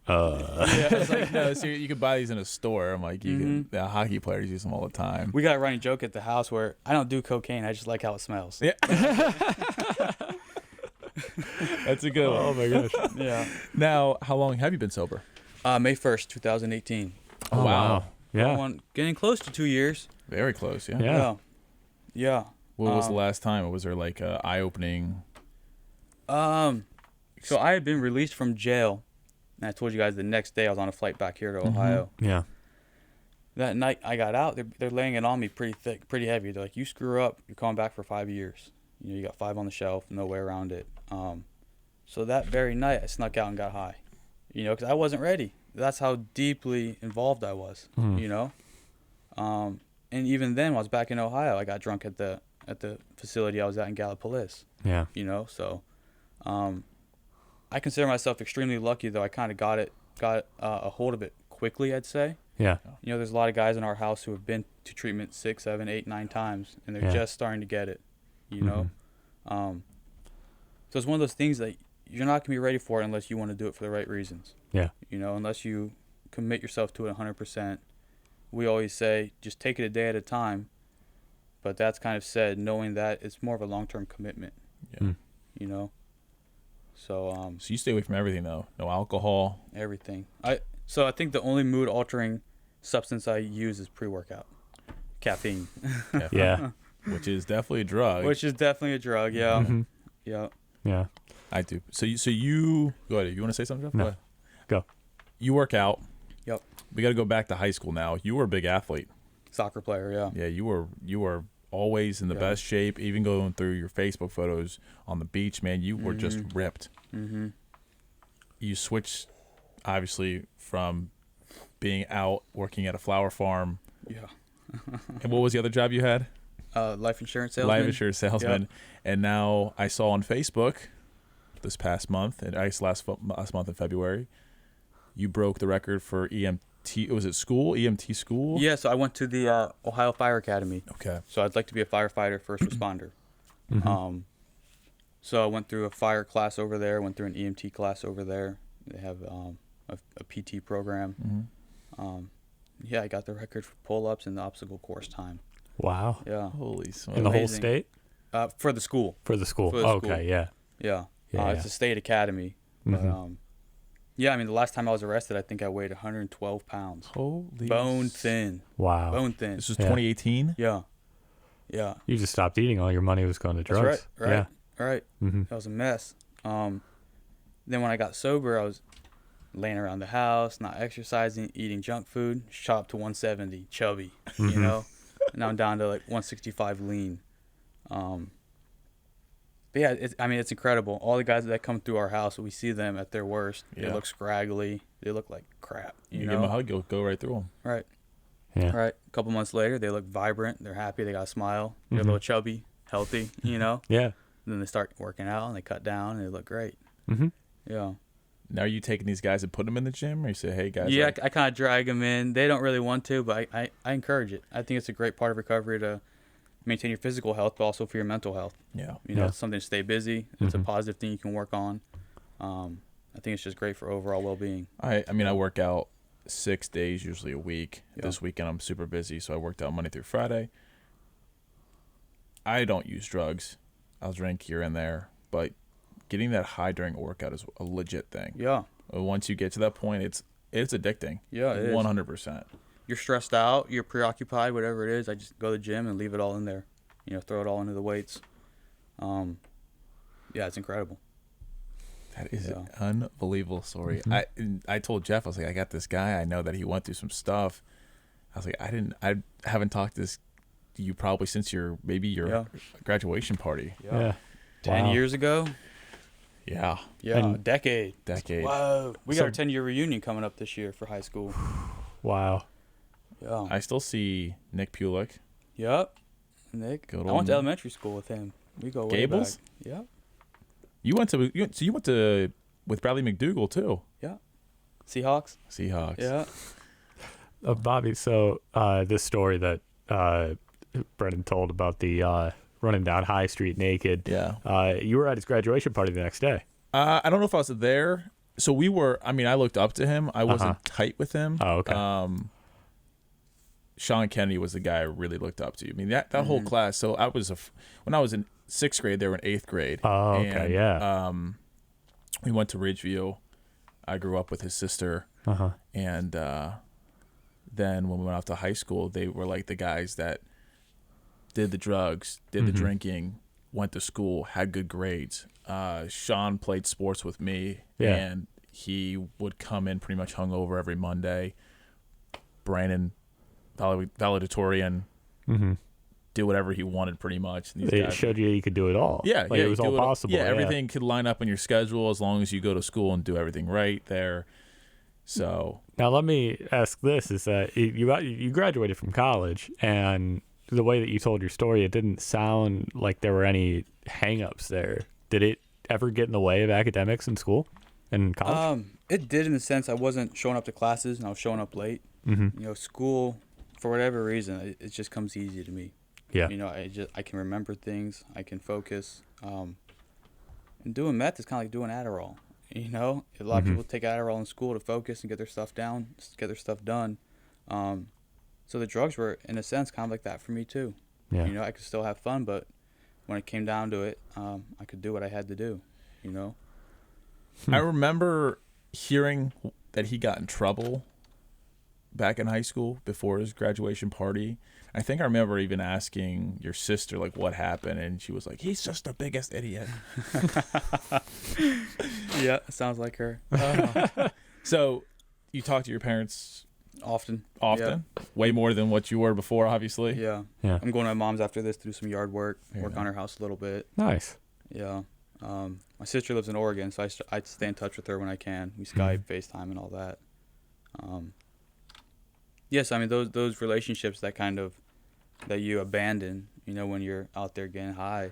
Yeah, I was like, no, so you could buy these in a store. I'm like, you can. The hockey players use them all the time. We got a running joke at the house where I don't do cocaine. I just like how it smells. Yeah. That's a good one. oh my gosh. Yeah. Now, how long have you been sober? May 1st, 2018. Oh, wow. Yeah. Getting close to 2 years. Very close, yeah. Yeah. Yeah. What was the last time? Was there like a eye-opening? So I had been released from jail, and I told you guys the next day I was on a flight back here to Ohio. Yeah. That night I got out, they're laying it on me pretty thick, pretty heavy. They're like, you screw up, you're coming back for 5 years. You know, you got 5 on the shelf, no way around it. So that very night I snuck out and got high, you know, because I wasn't ready. That's how deeply involved I was, you know. And even then, when I was back in Ohio, I got drunk at the facility I was at in Gallipolis. Yeah. You know, so I consider myself extremely lucky, though. I kind of got a hold of it quickly, I'd say. Yeah. You know, there's a lot of guys in our house who have been to treatment 6, 7, 8, 9 times, and they're Yeah. just starting to get it. you know. So it's one of those things that you're not gonna be ready for it unless you want to do it for the right reasons. Yeah. You know, unless you commit yourself to it 100%. We always say just take it a day at a time, but that's kind of said knowing that it's more of a long-term commitment. Yeah. You know. So So you stay away from everything though. No alcohol. everything. I think the only mood-altering substance I use is pre-workout, caffeine, Yeah. Which is definitely a drug. which is definitely a drug. Yeah. Mhm. Yeah. Yeah. I do. So you go ahead. You want to say something, Jeff? No. Go ahead. Go. You work out. Yep. We got to go back to high school now. You were a big athlete. Soccer player. Yeah. Yeah, you were always in the Yeah. best shape. Even going through your Facebook photos on the beach, man, you were just ripped. Mm-hmm. You switched, obviously, from being out working at a flower farm. Yeah. And what was the other job you had? Life insurance salesman. Life insurance salesman. And now I saw on Facebook this past month, and I guess last month in February, you broke the record for EMT. Was it school? EMT school? Yeah. So I went to the Ohio Fire Academy. Okay. So I'd like to be a firefighter, first responder. Mm-hmm. So I went through a fire class over there. Went through an EMT class over there. They have a PT program. Mm-hmm. Yeah, I got the record for pull-ups and the obstacle course time. Wow. Yeah. Holy smokes. In the whole Amazing. state? For the school. For the school. For the Okay, school. yeah. Yeah. Yeah, It's a state academy. But Mhm. yeah, I mean, the last time I was arrested, I think I weighed 112 pounds. Holy Bone thin. Wow. Bone thin. This was Yeah. 2018? Yeah. Yeah. You just stopped eating. All your money was going to That's drugs. right. Right. Right. Yeah. Mm-hmm. That was a mess. Then when I got sober, I was laying around the house, not exercising, eating junk food, shot up to 170, chubby, you know? And now I'm down to like 165 lean. But yeah, it's incredible. All the guys that come through our house, we see them at their worst. They Yeah. look scraggly. They look like crap, You you give them a know? hug, you'll go right through them. Right. Yeah. Right. A couple months later, they look vibrant. They're happy. They got a smile. They're a little chubby, healthy, you know? Yeah. And then they start working out and they cut down and they look great. Mm-hmm. Yeah. Now are you taking these guys and putting them in the gym, or you say, hey guys? Yeah, like- I kind of drag them in. They don't really want to, but I encourage it. I think it's a great part of recovery to maintain your physical health, but also for your mental health. yeah. You know, Yeah. it's something to stay busy. It's a Mhm. positive thing you can work on. I think it's just great for overall well-being. I mean, I work out 6 days, usually a week. Yeah. This weekend I'm super busy, so I worked out Monday through Friday. I don't use drugs. I'll drink here and there, but getting that high during a workout is a legit thing. Yeah. Once you get to that point, it's addicting. Yeah, it is. 100%. You're stressed out, you're preoccupied, whatever it is. I just go to the gym and leave it all in there. You know, throw it all into the weights. Yeah, it's incredible. That is Yeah. an unbelievable story. I told Jeff, I was like, I got this guy. I know that he went through some stuff. I was like, I haven't talked to you probably since your Yeah. graduation party. Yeah. 10 Wow. years ago? Yeah, Yeah, And- a decade. decade. Whoa. We got So- our 10-year reunion coming up this year for high school. Wow. Yeah. I still see Nick Pulick. Yep. Nick. Good I old went to Nick. elementary school with him. We go way Gables? back. Yep. You went to with Bradley McDougal too. Seahawks? Seahawks. Yeah. Bobby, so this story that Brendan told about the running down High Street naked, Yeah. you were at his graduation party the next day. I don't know if I was there. So we were. I mean, I looked up to him. I wasn't tight with him. Oh, okay. Sean Kennedy was the guy I really looked up to. I mean, that whole class. So I was when I was in 6th grade, they were in 8th grade. Oh, okay, and, yeah. We went to Ridgeview. I grew up with his sister, Uh-huh. and then when we went off to high school, they were like the guys that did the drugs, did the drinking, went to school, had good grades. Sean played sports with me, Yeah. and he would come in pretty much hungover every Monday. Brandon, valedictorian, Mm-hmm. do whatever he wanted pretty much. And these It guys- showed you could do it all. yeah, Like, yeah, it was you all do possible. Yeah, everything could line up on your schedule as long as you go to school and do everything right there. So Now let me ask this: is that you graduated from college, and the way that you told your story, it didn't sound like there were any hang-ups there. Did it ever get in the way of academics in school and college? It did in the sense I wasn't showing up to classes and I was showing up late. Mm-hmm. You know, school, for whatever reason, it just comes easy to me. Yeah. You know, I can remember things. I can focus. And doing meth is kind of like doing Adderall. You know, a lot of people take Adderall in school to focus and get their stuff down, get their stuff done. So the drugs were, in a sense, kind of like that for me too. Yeah. You know, I could still have fun, but when it came down to it, I could do what I had to do. You know. I remember hearing that he got in trouble back in high school before his graduation party. I think I remember even asking your sister like what happened, and she was like, "He's just the biggest idiot." Yeah, sounds like her. So you talk to your parents Often. way more than what you were before, obviously. Yeah. Yeah. I'm going to my mom's after this to do some yard work, Fair work enough. on her house a little bit. Nice. Yeah. My sister lives in Oregon, so I stay in touch with her when I can. We Skype, FaceTime, and all that. Yes, I mean those relationships that you abandon, you know, when you're out there getting high,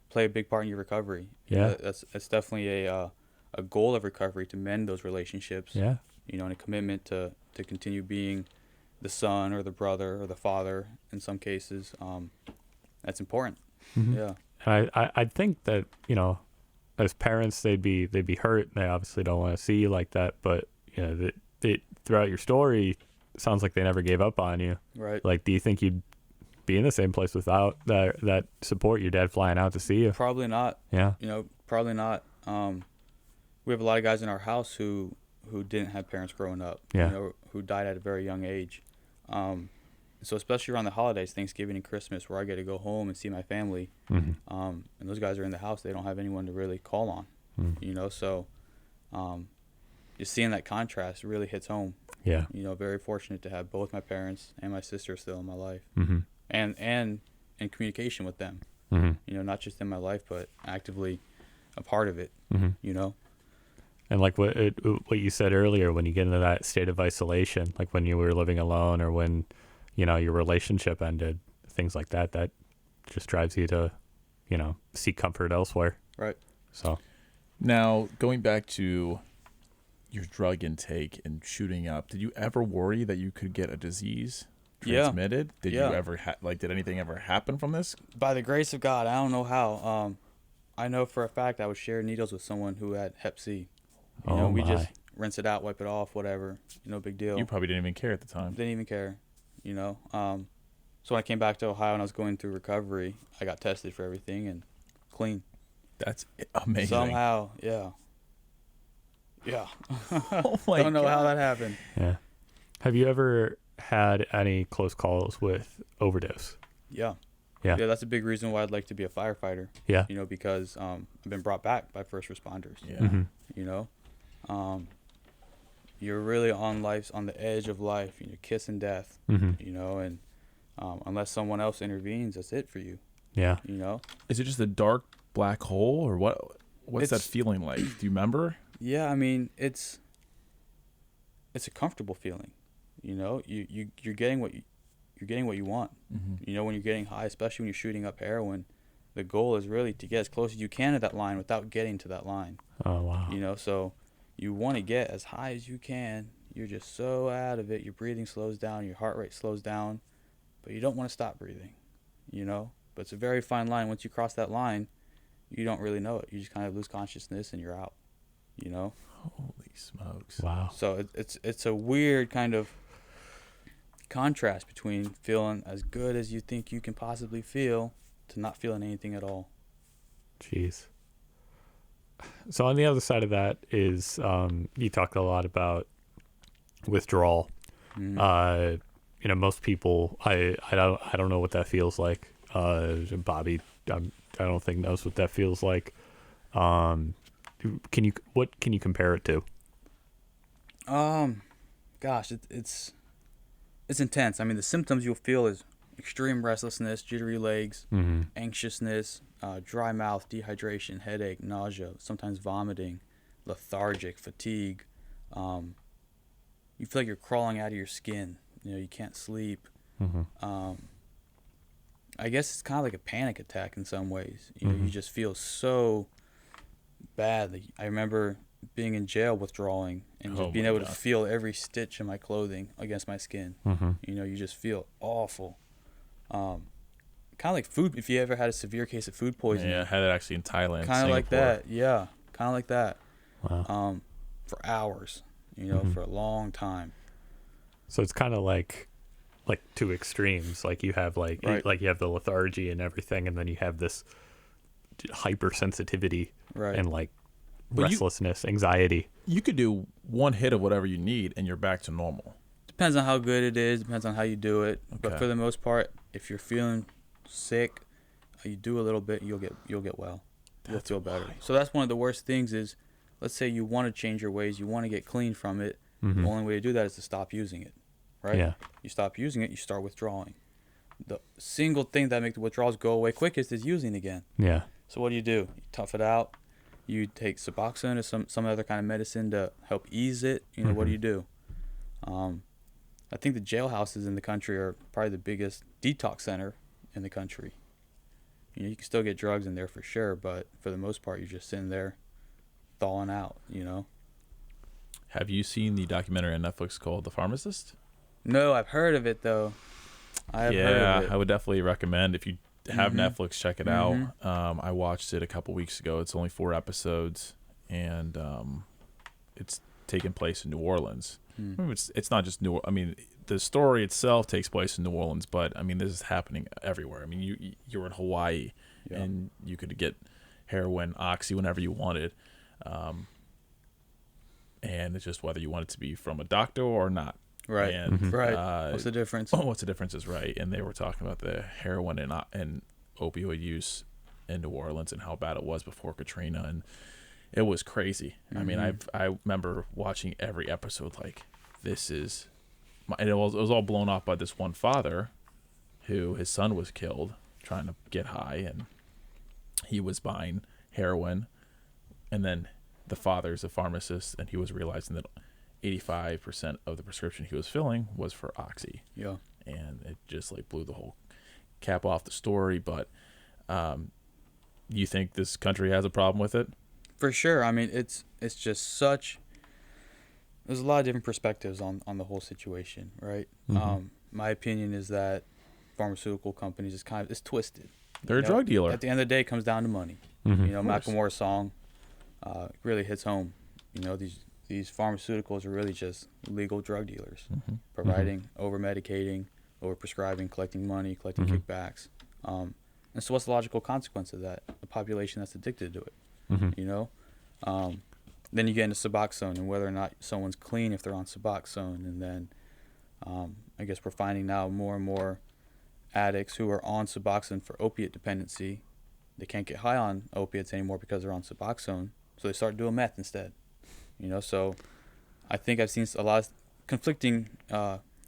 play a big part in your recovery. Yeah. That's definitely a goal of recovery, to mend those relationships. Yeah. You know, and a commitment to continue being the son or the brother or the father in some cases. That's important. Mhm. Yeah. I think that, you know, as parents, they'd be hurt. They obviously don't want to see you like that, but you know, throughout your story, it sounds like they never gave up on you. Right. Like, do you think you'd be in the same place without that support? Your dad flying out to see you? Probably not. Yeah. You know, probably not. We have a lot of guys in our house who didn't have parents growing up. Yeah. You know, who died at a very young age. So especially around the holidays, Thanksgiving and Christmas, where I get to go home and see my family, Mhm. and those guys are in the house, they don't have anyone to really call on. You know, so just seeing that contrast really hits home. Yeah. You know, very fortunate to have both my parents and my sister still in my life, Mhm. and in communication with them. Mhm. You know, not just in my life, but actively a part of it. Mhm. You know. And like what you said earlier, when you get into that state of isolation, like when you were living alone or when, you know, your relationship ended, things like that, that just drives you to, you know, seek comfort elsewhere. Right. So, Now, going back to your drug intake and shooting up, did you ever worry that you could get a disease Yeah. transmitted? Did Yeah. you ever did anything ever happen from this? By the grace of God, I don't know how. I know for a fact I would share needles with someone who had Hep C. You know, Oh we just my. rinse it out, wipe it off, whatever. No big deal. You probably didn't even care at the time. Didn't even care. You know. So when I came back to Ohio and I was going through recovery, I got tested for everything and clean. That's amazing. Somehow, yeah. Yeah. Oh my Don't know how God. that happened. Yeah. Have you ever had any close calls with overdose? Yeah. Yeah. Yeah, that's a big reason why I'd like to be a firefighter. Yeah. You know, because I've been brought back by first responders. Yeah. Mhm. You know, you're really on the edge of life. You're kissing death. Mhm. You know, and unless someone else intervenes, that's it for you. Yeah. You know. Is it just a dark black hole, or what? What's that It's- feeling like? Do you remember? Yeah, I mean, it's a comfortable feeling. You know, you're getting what you want. Mm-hmm. You know, when you're getting high, especially when you're shooting up heroin, the goal is really to get as close as you can to that line without getting to that line. Oh wow. You know, so you want to get as high as you can. You're just so out of it. Your breathing slows down. Your heart rate slows down. But you don't want to stop breathing, you know. But it's a very fine line. Once you cross that line, you don't really know it. You just kind of lose consciousness and you're out, you know. Holy smokes! Wow. So it's a weird kind of contrast between feeling as good as you think you can possibly feel to not feeling anything at all. Jeez. So on the other side of that is you talked a lot about withdrawal. Mhm. You know, most people, I don't know what that feels like. Bobby, I don't think knows what that feels like. What can you compare it to? Gosh, it's intense. I mean, the symptoms you'll feel is extreme restlessness, jittery legs, Mm-hmm. anxiousness, dry mouth, dehydration, headache, nausea, sometimes vomiting, lethargic, fatigue. You feel like you're crawling out of your skin. You know, you can't sleep. Mm-hmm. I guess it's kind of like a panic attack in some ways. You know, Mhm. you just feel so bad. Like, I remember being in jail withdrawing and just Oh being my able to God. feel every stitch in my clothing against my skin. Mm-hmm. You know, you just feel awful. kind of like food. If you ever had a severe case of food poisoning, Yeah, I had it actually in Thailand. kind of like Singapore. that. Yeah, kind of like that. Wow. For hours, you know, Mhm. for a long time. So it's kind of like two extremes. Like you have Right. like you have the lethargy and everything, and then you have this hypersensitivity Right. and like But you- restlessness, anxiety. You could do one hit of whatever you need, and you're back to normal. Depends on how good it is. Depends on how you do it. But Okay. for the most part, if you're feeling sick, you do a little bit, you'll get well. You'll That's feel better. wild. So that's one of the worst things is, let's say you want to change your ways, you want to get clean from it. Mhm. The only way to do that is to stop using it, right? Yeah. You stop using it, you start withdrawing. The single thing that makes the withdrawals go away quickest is using again. Yeah. So what do? You tough it out. You take Suboxone or some other kind of medicine to help ease it. You know, what Mhm. do? I think the jailhouses in the country are probably the biggest detox center in the country. You know, you can still get drugs in there for sure, but for the most part, you're just sitting there thawing out, you know? Have you seen the documentary on Netflix called The Pharmacist? No, I've heard of it, though. I have heard of it. I would definitely recommend if you have Mhm. Netflix, check it out. I watched it a couple weeks ago. It's only 4 episodes, and it's taking place in New Orleans. Hmm. I mean, it's not just I mean, the story itself takes place in New Orleans, but I mean, this is happening everywhere. I mean, you're in Hawaii, Yeah. and you could get heroin, oxy whenever you wanted, and it's just whether you want it to be from a doctor or not. Right. And, Mhm. Right. What's the difference? what's the difference is right. And they were talking about the heroin and opioid use in New Orleans and how bad it was before Katrina, and it was crazy. I mean, Mhm. I remember watching every episode like this is, and it was all blown off by this one father, who his son was killed trying to get high, and he was buying heroin, and then the father's a pharmacist, and he was realizing that 85% of the prescription he was filling was for oxy, Yeah. and it just like blew the whole cap off the story. But you think this country has a problem with it? For sure. I mean, it's just such. There's a lot of different perspectives on the whole situation, right? Mhm. My opinion is that pharmaceutical companies is it's twisted. They're a You know, drug dealer. At the end of the day, it comes down to money. Mhm. You know, Of course. Macklemore's song really hits home. You know, these pharmaceuticals are really just legal drug dealers Mhm. providing, over medicating, over prescribing, collecting money, collecting Mhm. kickbacks. And so, what's the logical consequence of that? A population that's addicted to it. Mhm. You know, then you get into Suboxone and whether or not someone's clean if they're on Suboxone, and then I guess we're finding now more and more addicts who are on Suboxone for opiate dependency. They can't get high on opiates anymore because they're on Suboxone, so they start doing meth instead. You know, so I think I've seen a lot of conflicting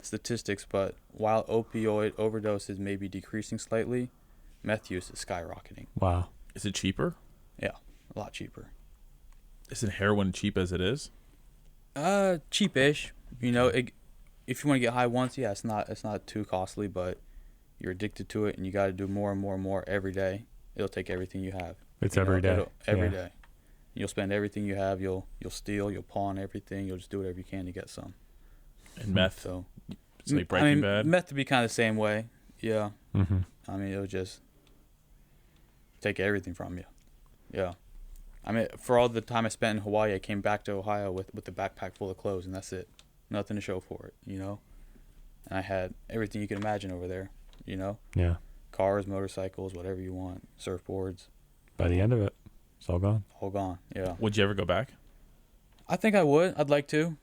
statistics, but while opioid overdoses may be decreasing slightly, meth use is skyrocketing. Wow. Is it cheaper? A lot cheaper. Isn't heroin cheap as it is? Cheapish. You know, if you want to get high once, yeah, it's not too costly, but you're addicted to it and you got to do more and more and more every day. It'll take everything you have. It's You know, every day. Every Yeah. day. You'll spend everything you have. You'll steal. You'll pawn everything. You'll just do whatever you can to get some. And meth, So it's like Breaking I mean, Bad. meth to be kind of the same way. Yeah. Mhm. I mean, it'll just take everything from you. Yeah. I mean, for all the time I spent in Hawaii, I came back to Ohio with a backpack full of clothes, and that's it. Nothing to show for it, you know? And I had everything you can imagine over there, you know? Yeah. Cars, motorcycles, whatever you want, surfboards, By the end of it, it's all gone. all gone. Yeah. Would you ever go back? I think I would. I'd like to.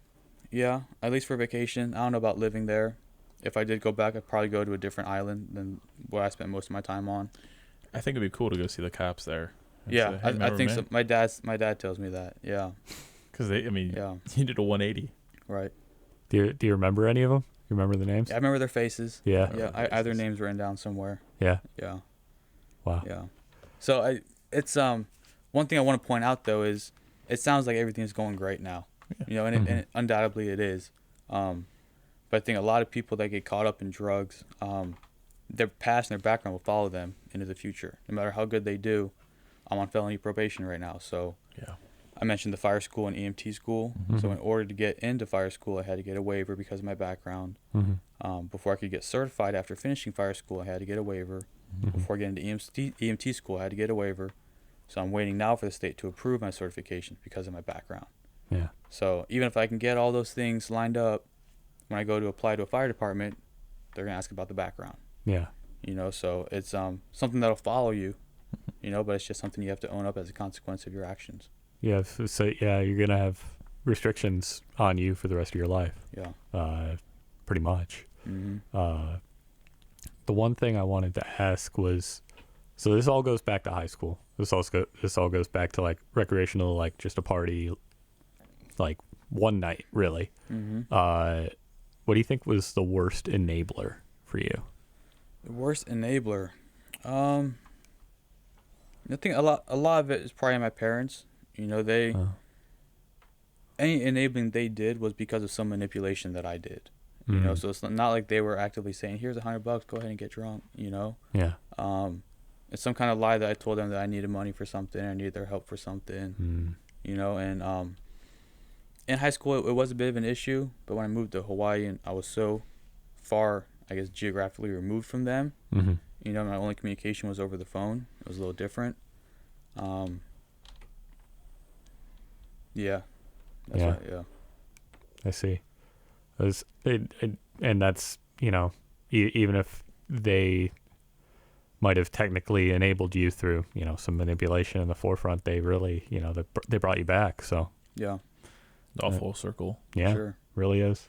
Yeah, at least for vacation. I don't know about living there. If I did go back, I'd probably go to a different island than what I spent most of my time on. I think it'd be cool to go see the cops there. and Yeah, say, "Hey, I remember think me?" so. My dad tells me that. Yeah, Because I mean, yeah, you did a 180. right. Do you remember any of them? You remember the names? Yeah, I remember their faces. Yeah. Yeah, their I have their faces. names written down somewhere. Yeah. Yeah, Wow. yeah. So it's one thing I want to point out though is it sounds like everything's going great now. Yeah. You know, and it undoubtedly it is. But I think a lot of people that get caught up in drugs, their past and their background will follow them into the future. No matter how good they do, I'm on felony probation right now. So Yeah. I mentioned the fire school and EMT school. Mhm. So in order to get into fire school, I had to get a waiver because of my background. Mhm. Before I could get certified after finishing fire school, I had to get a waiver. before getting to EMT school. I had to get a waiver. So I'm waiting now for the state to approve my certification because of my background. Yeah. So even if I can get all those things lined up, when I go to apply to a fire department, they're going to ask about the background. Yeah. You know, so it's something that'll follow you, you know, but it's just something you have to own up as a consequence of your actions. Yeah. So yeah, you're going to have restrictions on you for the rest of your life. Yeah. Pretty much. Mm-hmm. The one thing I wanted to ask was, so this all goes back to high school. This all goes back to like recreational, like just a party, like one night, really. Mm-hmm. What do you think was the worst enabler for you? The worst enabler. I think a lot of it is probably my parents. You know, any enabling they did was because of some manipulation that I did. You know, so it's not like they were actively saying, "Here's $100, go ahead and get drunk." You know. Yeah. It's some kind of lie that I told them that I needed money for something, I needed their help for something. You know, and in high school it was a bit of an issue, but when I moved to Hawaii and I was so far, I guess, geographically removed from them, you know, my only communication was over the phone. It was a little different. Yeah. That's Yeah. right, yeah. I see. And that's, you know, even if they might have technically enabled you through, you know, some manipulation in the forefront, they really, you know, they brought you back. So Yeah. All full circle. yeah, Sure. really is.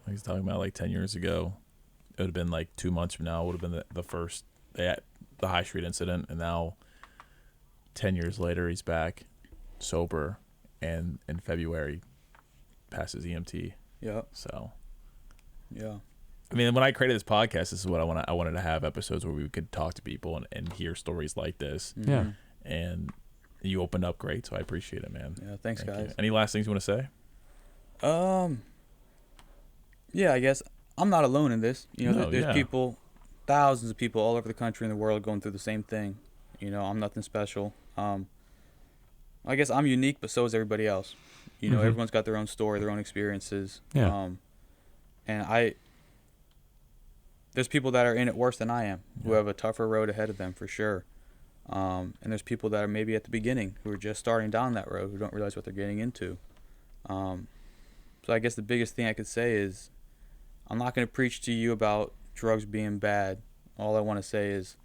Like he's talking about like 10 years ago. It would have been like 2 months from now. It would have been the first, the High Street incident. And now 10 years later, he's back sober. And in February, passes EMT. Yeah. So, Yeah. I mean, when I created this podcast, this is what I wanted to have episodes where we could talk to people and hear stories like this. Mm-hmm. Yeah. And you opened up great, so I appreciate it, man. Yeah. Thanks, Thank guys. you. Any last things you want to say? Yeah, I guess I'm not alone in this. You know, No, there's yeah. people, thousands of people all over the country and the world going through the same thing. You know, I'm nothing special. I guess I'm unique, but so is everybody else. You know, everyone's got their own story, their own experiences. Yeah. And there's people that are in it worse than I am, who have a tougher road ahead of them for sure. And there's people that are maybe at the beginning who are just starting down that road, who don't realize what they're getting into. So I guess the biggest thing I could say is, I'm not going to preach to you about drugs being bad. All I want to say is,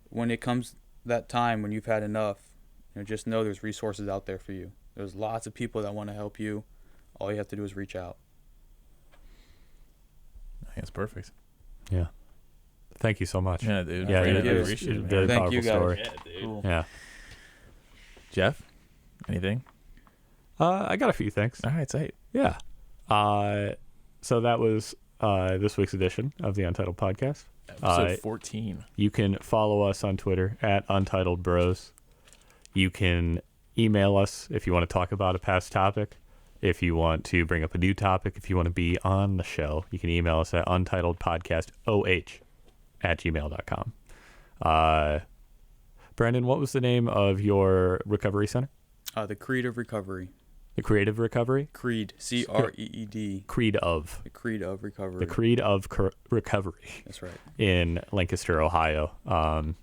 when it comes that time when you've had enough, you know, just know there's resources out there for you. There's lots of people that want to help you. All you have to do is reach out. I think it's perfect. Yeah. Thank you so much. Yeah, dude. Yeah, Brandon, it I is. appreciate it, man. Very Thank powerful you, guys. story. Yeah, dude. Cool. Yeah. Jeff, anything? I got a few things. All right, say it. Yeah. So that was this week's edition of the Untitled Podcast. Episode 14. You can follow us on Twitter at Untitled Bros. You can email us if you want to talk about a past topic. If you want to bring up a new topic, if you want to be on the show, you can email us at untitledpodcastoh@gmail.com. Brandon, what was the name of your recovery center? The Creed of Recovery. The Creative Recovery? Creed. CREED. Creed of. The Creed of Recovery. The Creed of Recovery That's right. in Lancaster, Ohio. Yeah,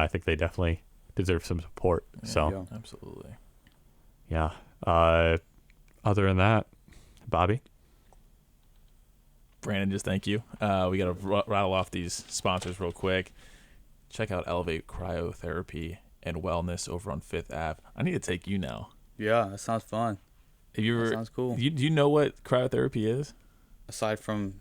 I think they definitely deserve some support. Yeah, So, absolutely. yeah. Other than that, Bobby? Brandon, just thank you. We got to rattle off these sponsors real quick. Check out Elevate Cryotherapy and Wellness over on 5th Ave. I need to take you now. Yeah, that sounds fun. Have you That ever? sounds cool. Do you know what cryotherapy is? Aside from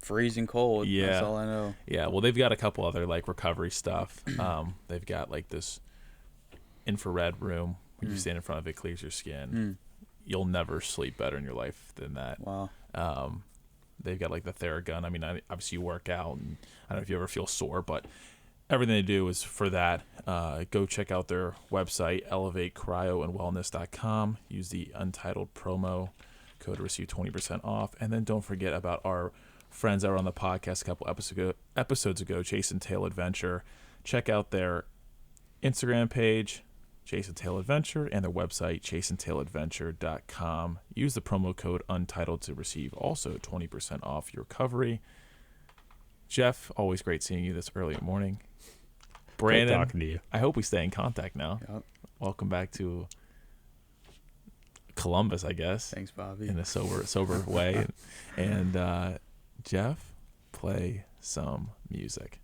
freezing cold, Yeah. that's all I know. Yeah, well, they've got a couple other like recovery stuff. They've got like this infrared room where you stand in front of it, clears your skin. You'll never sleep better in your life than that. Wow. They've got like the Theragun. I mean, obviously you work out, and I don't know if you ever feel sore, but everything they do is for that. Go check out their website, elevatecryoandwellness.com. Use the Untitled promo code to receive 20% off. And then don't forget about our friends that were on the podcast a couple episodes ago, Chase and Tail Adventure. Check out their Instagram page, Chase and Tail Adventure, and their website, chaseandtailadventure.com. Use the promo code Untitled to receive also 20% off your recovery. Jeff, always great seeing you this early morning. Great Brandon, talking to you. I hope we stay in contact now. Yep. Welcome back to Columbus, I guess, Thanks, Bobby. in a sober way. And Jeff, play some music.